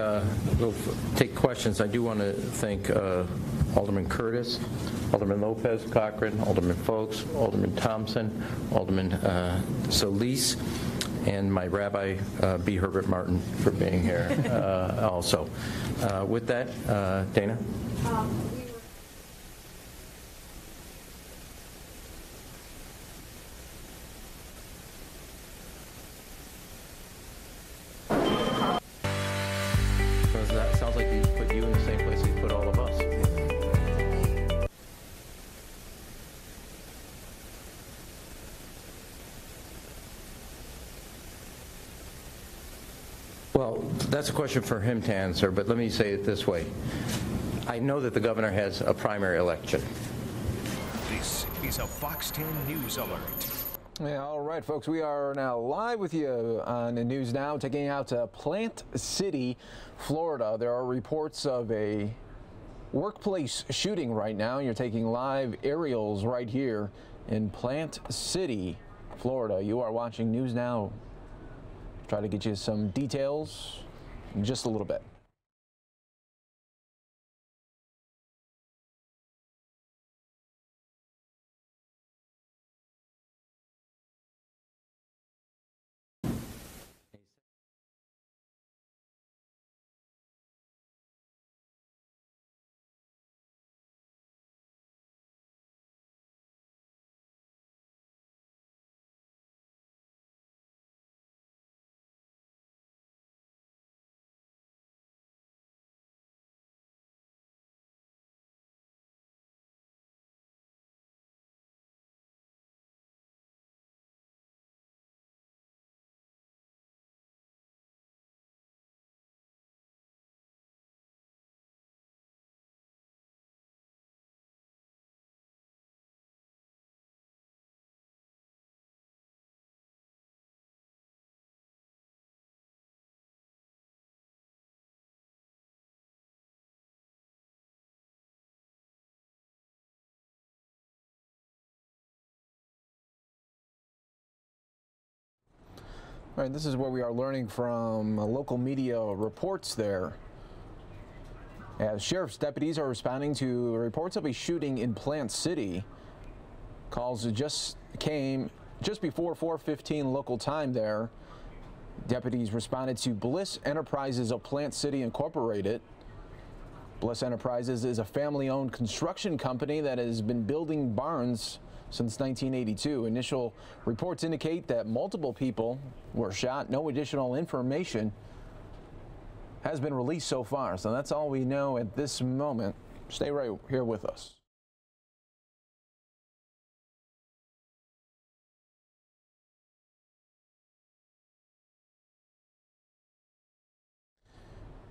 go take questions, I do want to thank Alderman Curtis, Alderman Lopez, Cochran, Alderman Folks, Alderman Thompson, Alderman Solis, and my Rabbi, B. Herbert Martin, for being here also. With that, Dana? That sounds like he put you in the same place he put all of us. Well, that's a question for him to answer, but let me say it this way. I know that the governor has a primary election. This is a Fox 10 News Alert. Yeah, all right, folks, we are now live with you on the news now, taking you out to Plant City, Florida. There are reports of a workplace shooting right now. You're taking live aerials right here in Plant City, Florida. You are watching News Now. Try to get you some details in just a little bit. All right, this is what we are learning from local media reports there. As sheriff's deputies are responding to reports of a shooting in Plant City. Calls just came just before 4:15 local time there. Deputies responded to Bliss Enterprises of Plant City Incorporated. Bliss Enterprises is a family-owned construction company that has been building barns since 1982. Initial reports indicate that multiple people were shot. No additional information has been released so far. So that's all we know at this moment. Stay right here with us.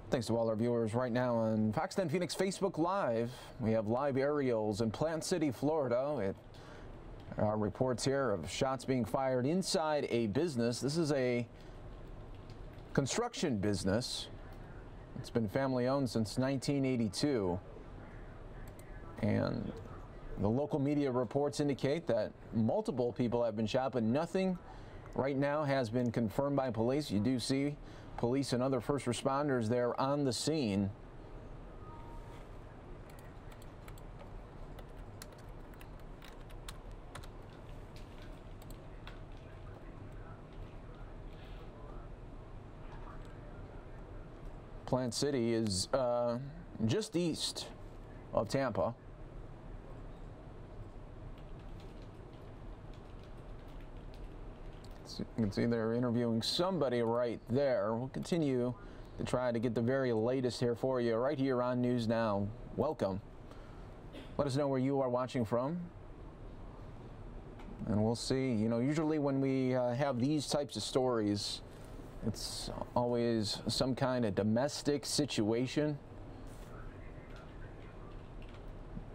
Thanks to all our viewers right now on Fox 10 Phoenix Facebook Live. We have live aerials in Plant City, Florida. There are reports here of shots being fired inside a business. This is a construction business. It's been family owned since 1982. And the local media reports indicate that multiple people have been shot, but nothing right now has been confirmed by police. You do see police and other first responders there on the scene. Plant City is just east of Tampa. So you can see they're interviewing somebody right there. We'll continue to try to get the very latest here for you right here on News Now. Welcome. Let us know where you are watching from. And we'll see. You know, usually when we have these types of stories, it's always some kind of domestic situation.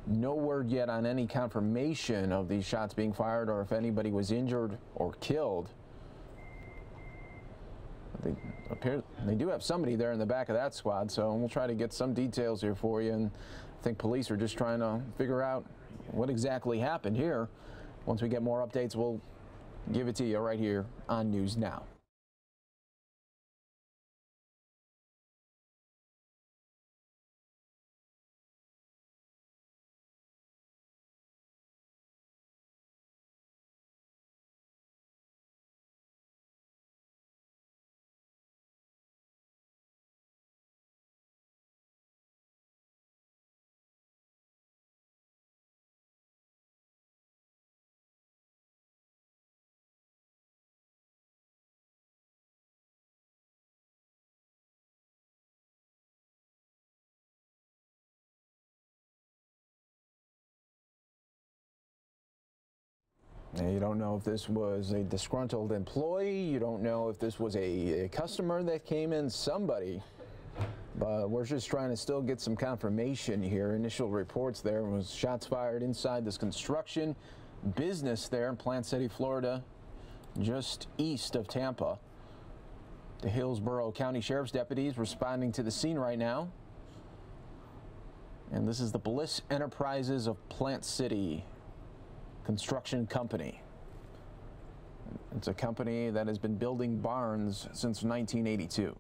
No word yet on any confirmation of these shots being fired or if anybody was injured or killed. They do have somebody there in the back of that squad, so we'll try to get some details here for you. And I think police are just trying to figure out what exactly happened here. Once we get more updates, we'll give it to you right here on News Now. You don't know if this was a disgruntled employee. You don't know if this was a customer that came in, somebody. But we're just trying to still get some confirmation here. Initial reports there was shots fired inside this construction business there in Plant City, Florida, just east of Tampa. The Hillsborough County Sheriff's deputies responding to the scene right now. And this is the Bliss Enterprises of Plant City construction company. It's a company that has been building barns since 1982.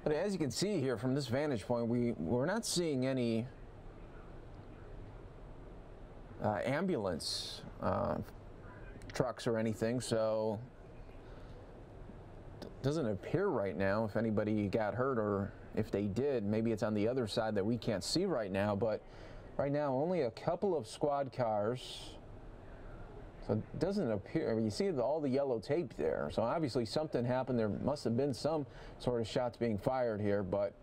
But as you can see here from this vantage point, we're not seeing any ambulance trucks or anything, so it doesn't appear right now if anybody got hurt, or if they did, maybe it's on the other side that we can't see right now. But right now only a couple of squad cars, so it doesn't appear. I mean, you see all the yellow tape there, so obviously something happened. There must have been some sort of shots being fired here, but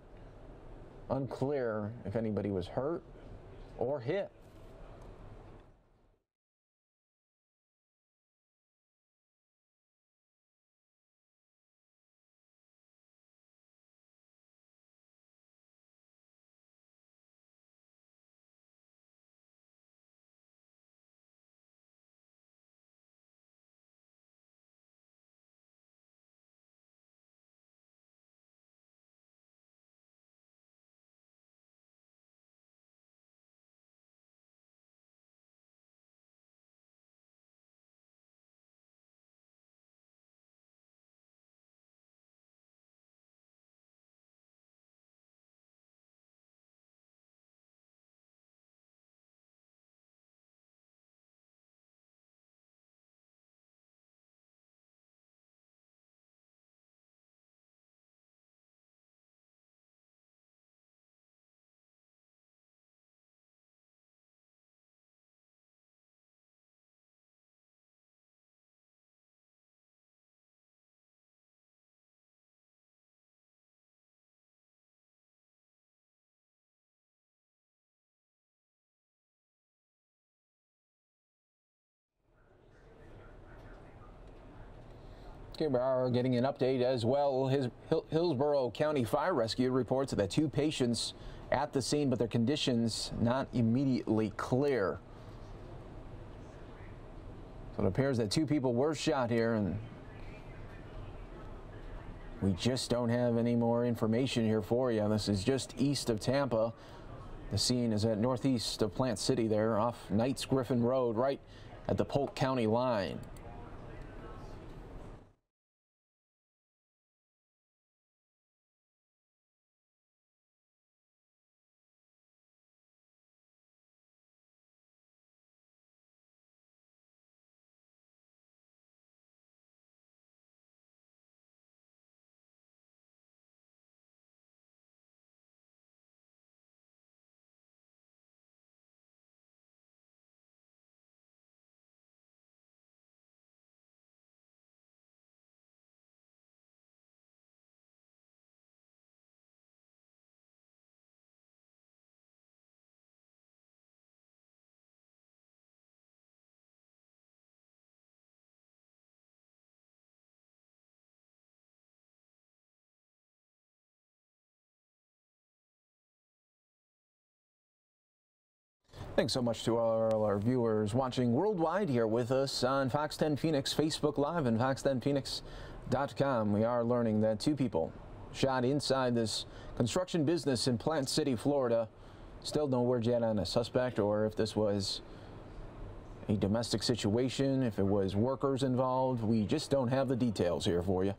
unclear if anybody was hurt or hit. Okay, we are getting an update as well. Hillsborough County Fire Rescue reports that 2 patients at the scene, but their conditions not immediately clear. So it appears that 2 people were shot here, and we just don't have any more information here for you. This is just east of Tampa. The scene is at northeast of Plant City there off Knights Griffin Road, right at the Polk County line. Thanks so much to all our viewers watching worldwide here with us on Fox 10 Phoenix Facebook Live and fox10phoenix.com. We are learning that 2 people shot inside this construction business in Plant City, Florida. Still no word yet on a suspect or if this was a domestic situation, if it was workers involved. We just don't have the details here for you.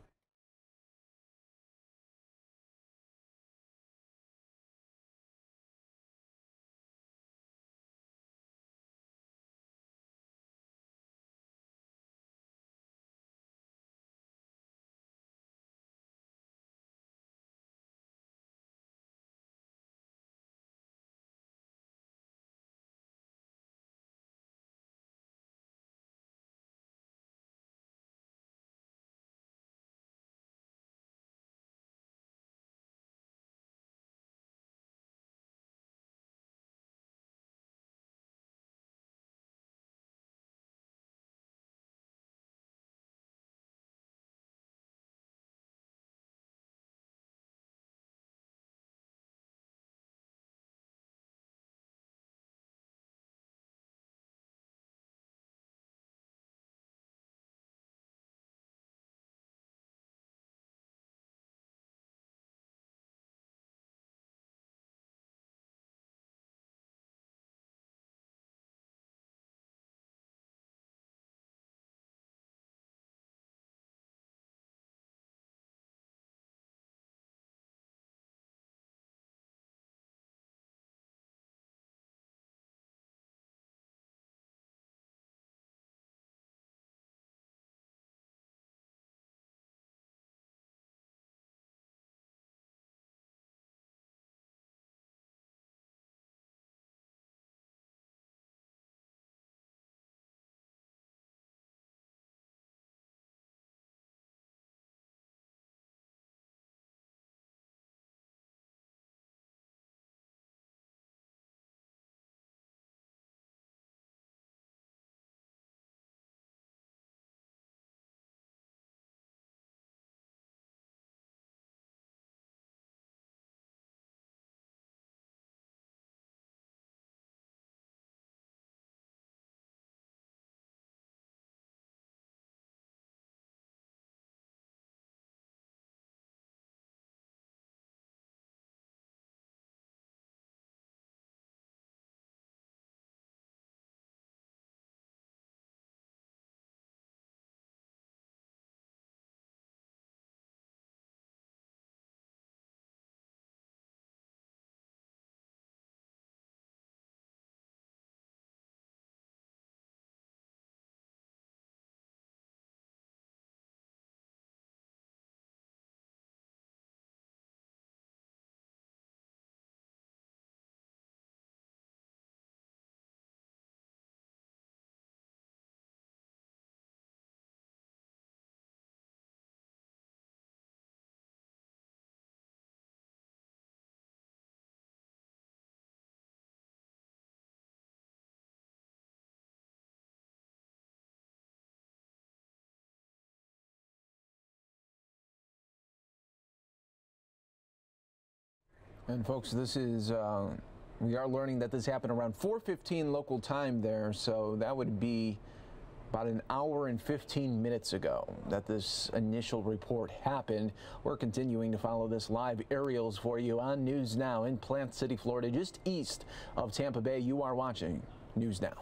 And folks, this is, we are learning that this happened around 4:15 local time there, so that would be about an hour and 15 minutes ago that this initial report happened. We're continuing to follow this live aerials for you on News Now in Plant City, Florida, just east of Tampa Bay. You are watching News Now.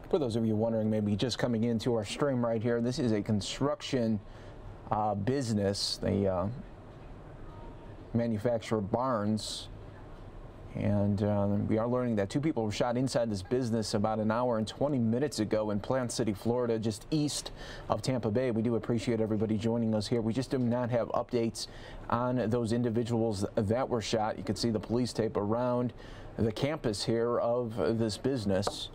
For those of you wondering, maybe just coming into our stream right here, this is a construction business. They manufacture barns, and we are learning that 2 people were shot inside this business about an hour and 20 minutes ago in Plant City, Florida, just east of Tampa Bay. We do appreciate everybody joining us here. We just do not have updates on those individuals that were shot. You can see the police tape around the campus here of this business.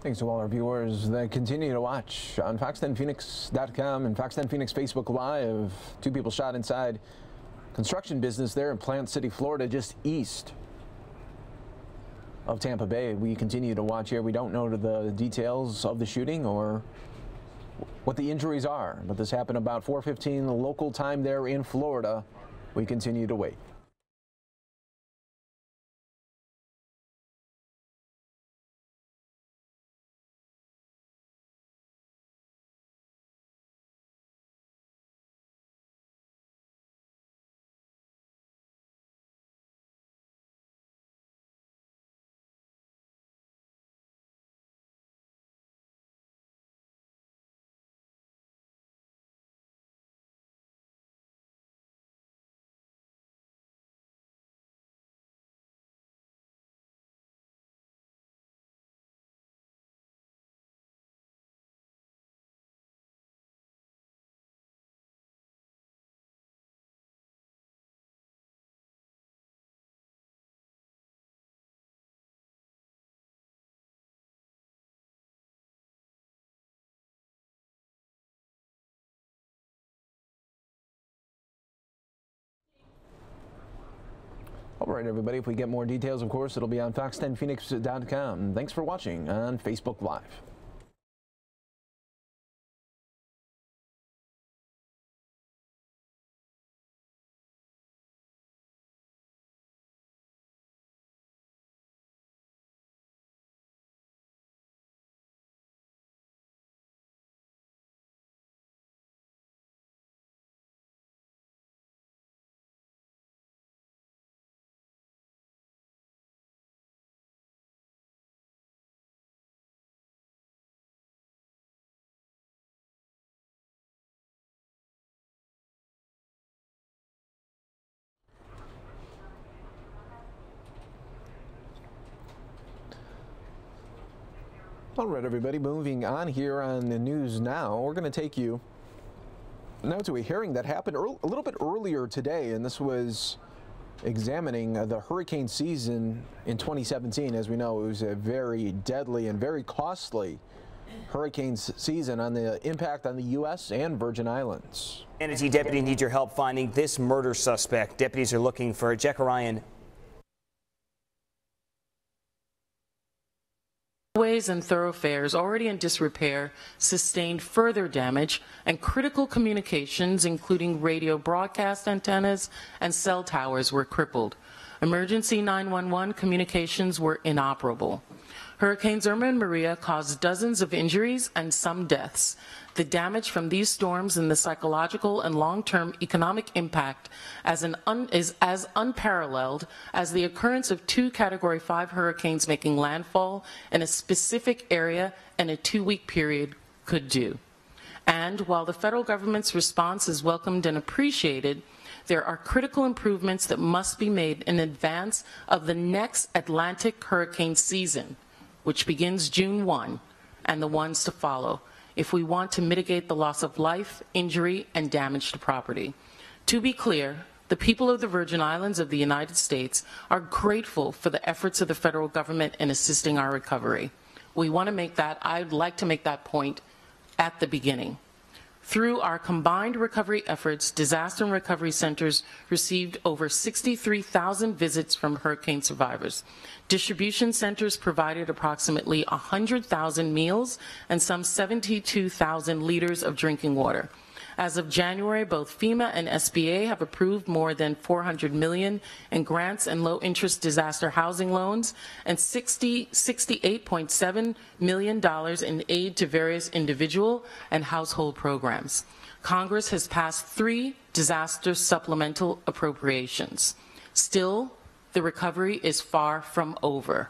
Thanks to all our viewers that continue to watch on Fox10Phoenix.com and Fox 10 Phoenix Facebook Live. 2 people shot inside construction business there in Plant City, Florida, just east of Tampa Bay. We continue to watch here. We don't know the details of the shooting or what the injuries are, but this happened about 4:15 local time there in Florida. We continue to wait. All right, everybody, if we get more details, of course, it'll be on Fox10Phoenix.com. Thanks for watching on Facebook Live. All right, everybody, moving on here on the news now. We're going to take you now to a hearing that happened a little bit earlier today, and this was examining the hurricane season in 2017. As we know, it was a very deadly and very costly hurricane season on the impact on the U.S. and Virgin Islands. NTSB deputy needs your help finding this murder suspect. Deputies are looking for Jack Ryan. Highways and thoroughfares already in disrepair sustained further damage, and critical communications, including radio broadcast antennas and cell towers, were crippled. Emergency 911 communications were inoperable. Hurricanes Irma and Maria caused dozens of injuries and some deaths. The damage from these storms and the psychological and long-term economic impact is as unparalleled as the occurrence of 2 Category 5 hurricanes making landfall in a specific area in a 2-week period could do. And while the federal government's response is welcomed and appreciated, there are critical improvements that must be made in advance of the next Atlantic hurricane season, which begins June 1, and the ones to follow, if we want to mitigate the loss of life, injury, and damage to property. To be clear, the people of the Virgin Islands of the United States are grateful for the efforts of the federal government in assisting our recovery. We want to make that, I'd like to make that point at the beginning. Through our combined recovery efforts, disaster and recovery centers received over 63,000 visits from hurricane survivors. Distribution centers provided approximately 100,000 meals and some 72,000 liters of drinking water. As of January, both FEMA and SBA have approved more than $400 million in grants and low-interest disaster housing loans and $68.7 million in aid to various individual and household programs. Congress has passed 3 disaster supplemental appropriations. Still, the recovery is far from over.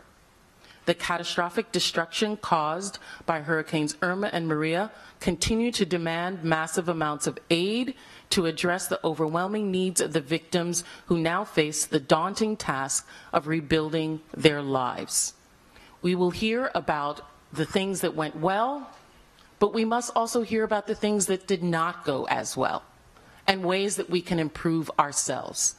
The catastrophic destruction caused by Hurricanes Irma and Maria continue to demand massive amounts of aid to address the overwhelming needs of the victims who now face the daunting task of rebuilding their lives. We will hear about the things that went well, but we must also hear about the things that did not go as well and ways that we can improve ourselves.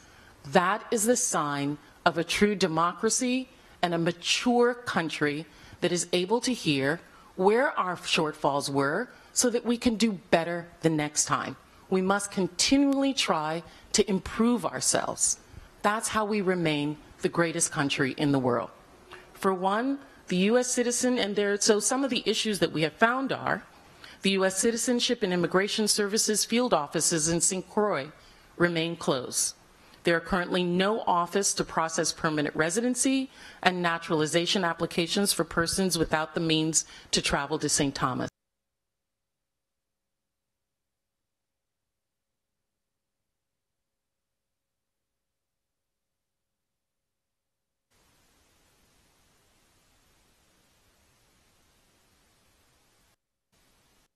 That is the sign of a true democracy and a mature country that is able to hear where our shortfalls were so that we can do better the next time. We must continually try to improve ourselves. That's how we remain the greatest country in the world. For one, the U.S. citizen, and so some of the issues that we have found are the U.S. Citizenship and Immigration Services field offices in St. Croix remain closed. There are currently no office to process permanent residency and naturalization applications for persons without the means to travel to St. Thomas.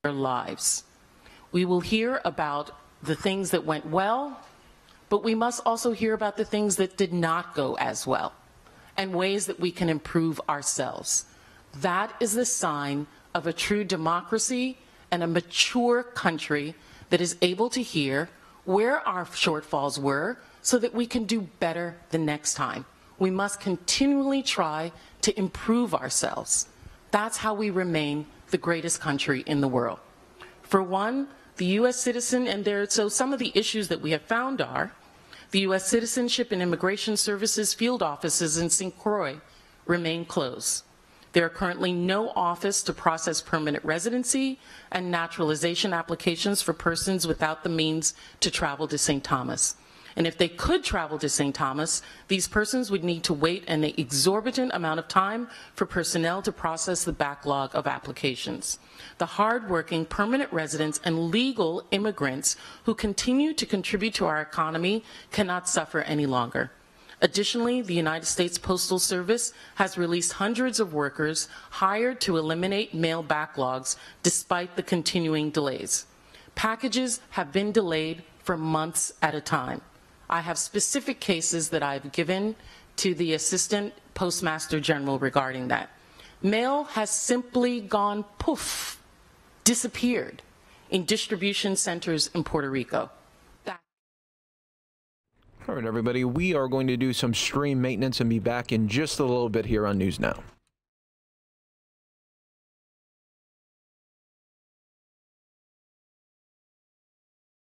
Their lives. We will hear about the things that went well, but we must also hear about the things that did not go as well and ways that we can improve ourselves. That is the sign of a true democracy and a mature country that is able to hear where our shortfalls were so that we can do better the next time. We must continually try to improve ourselves. That's how we remain the greatest country in the world. For one, the U.S. citizen, and so some of the issues that we have found are the U.S. Citizenship and Immigration Services field offices in St. Croix remain closed. There are currently no office to process permanent residency and naturalization applications for persons without the means to travel to St. Thomas. And if they could travel to St. Thomas, these persons would need to wait an exorbitant amount of time for personnel to process the backlog of applications. The hardworking permanent residents and legal immigrants who continue to contribute to our economy cannot suffer any longer. Additionally, the United States Postal Service has released hundreds of workers hired to eliminate mail backlogs despite the continuing delays. Packages have been delayed for months at a time. I have specific cases that I've given to the Assistant Postmaster General regarding that. Mail has simply gone poof, disappeared in distribution centers in Puerto Rico. All right, everybody, we are going to do some stream maintenance and be back in just a little bit here on News Now.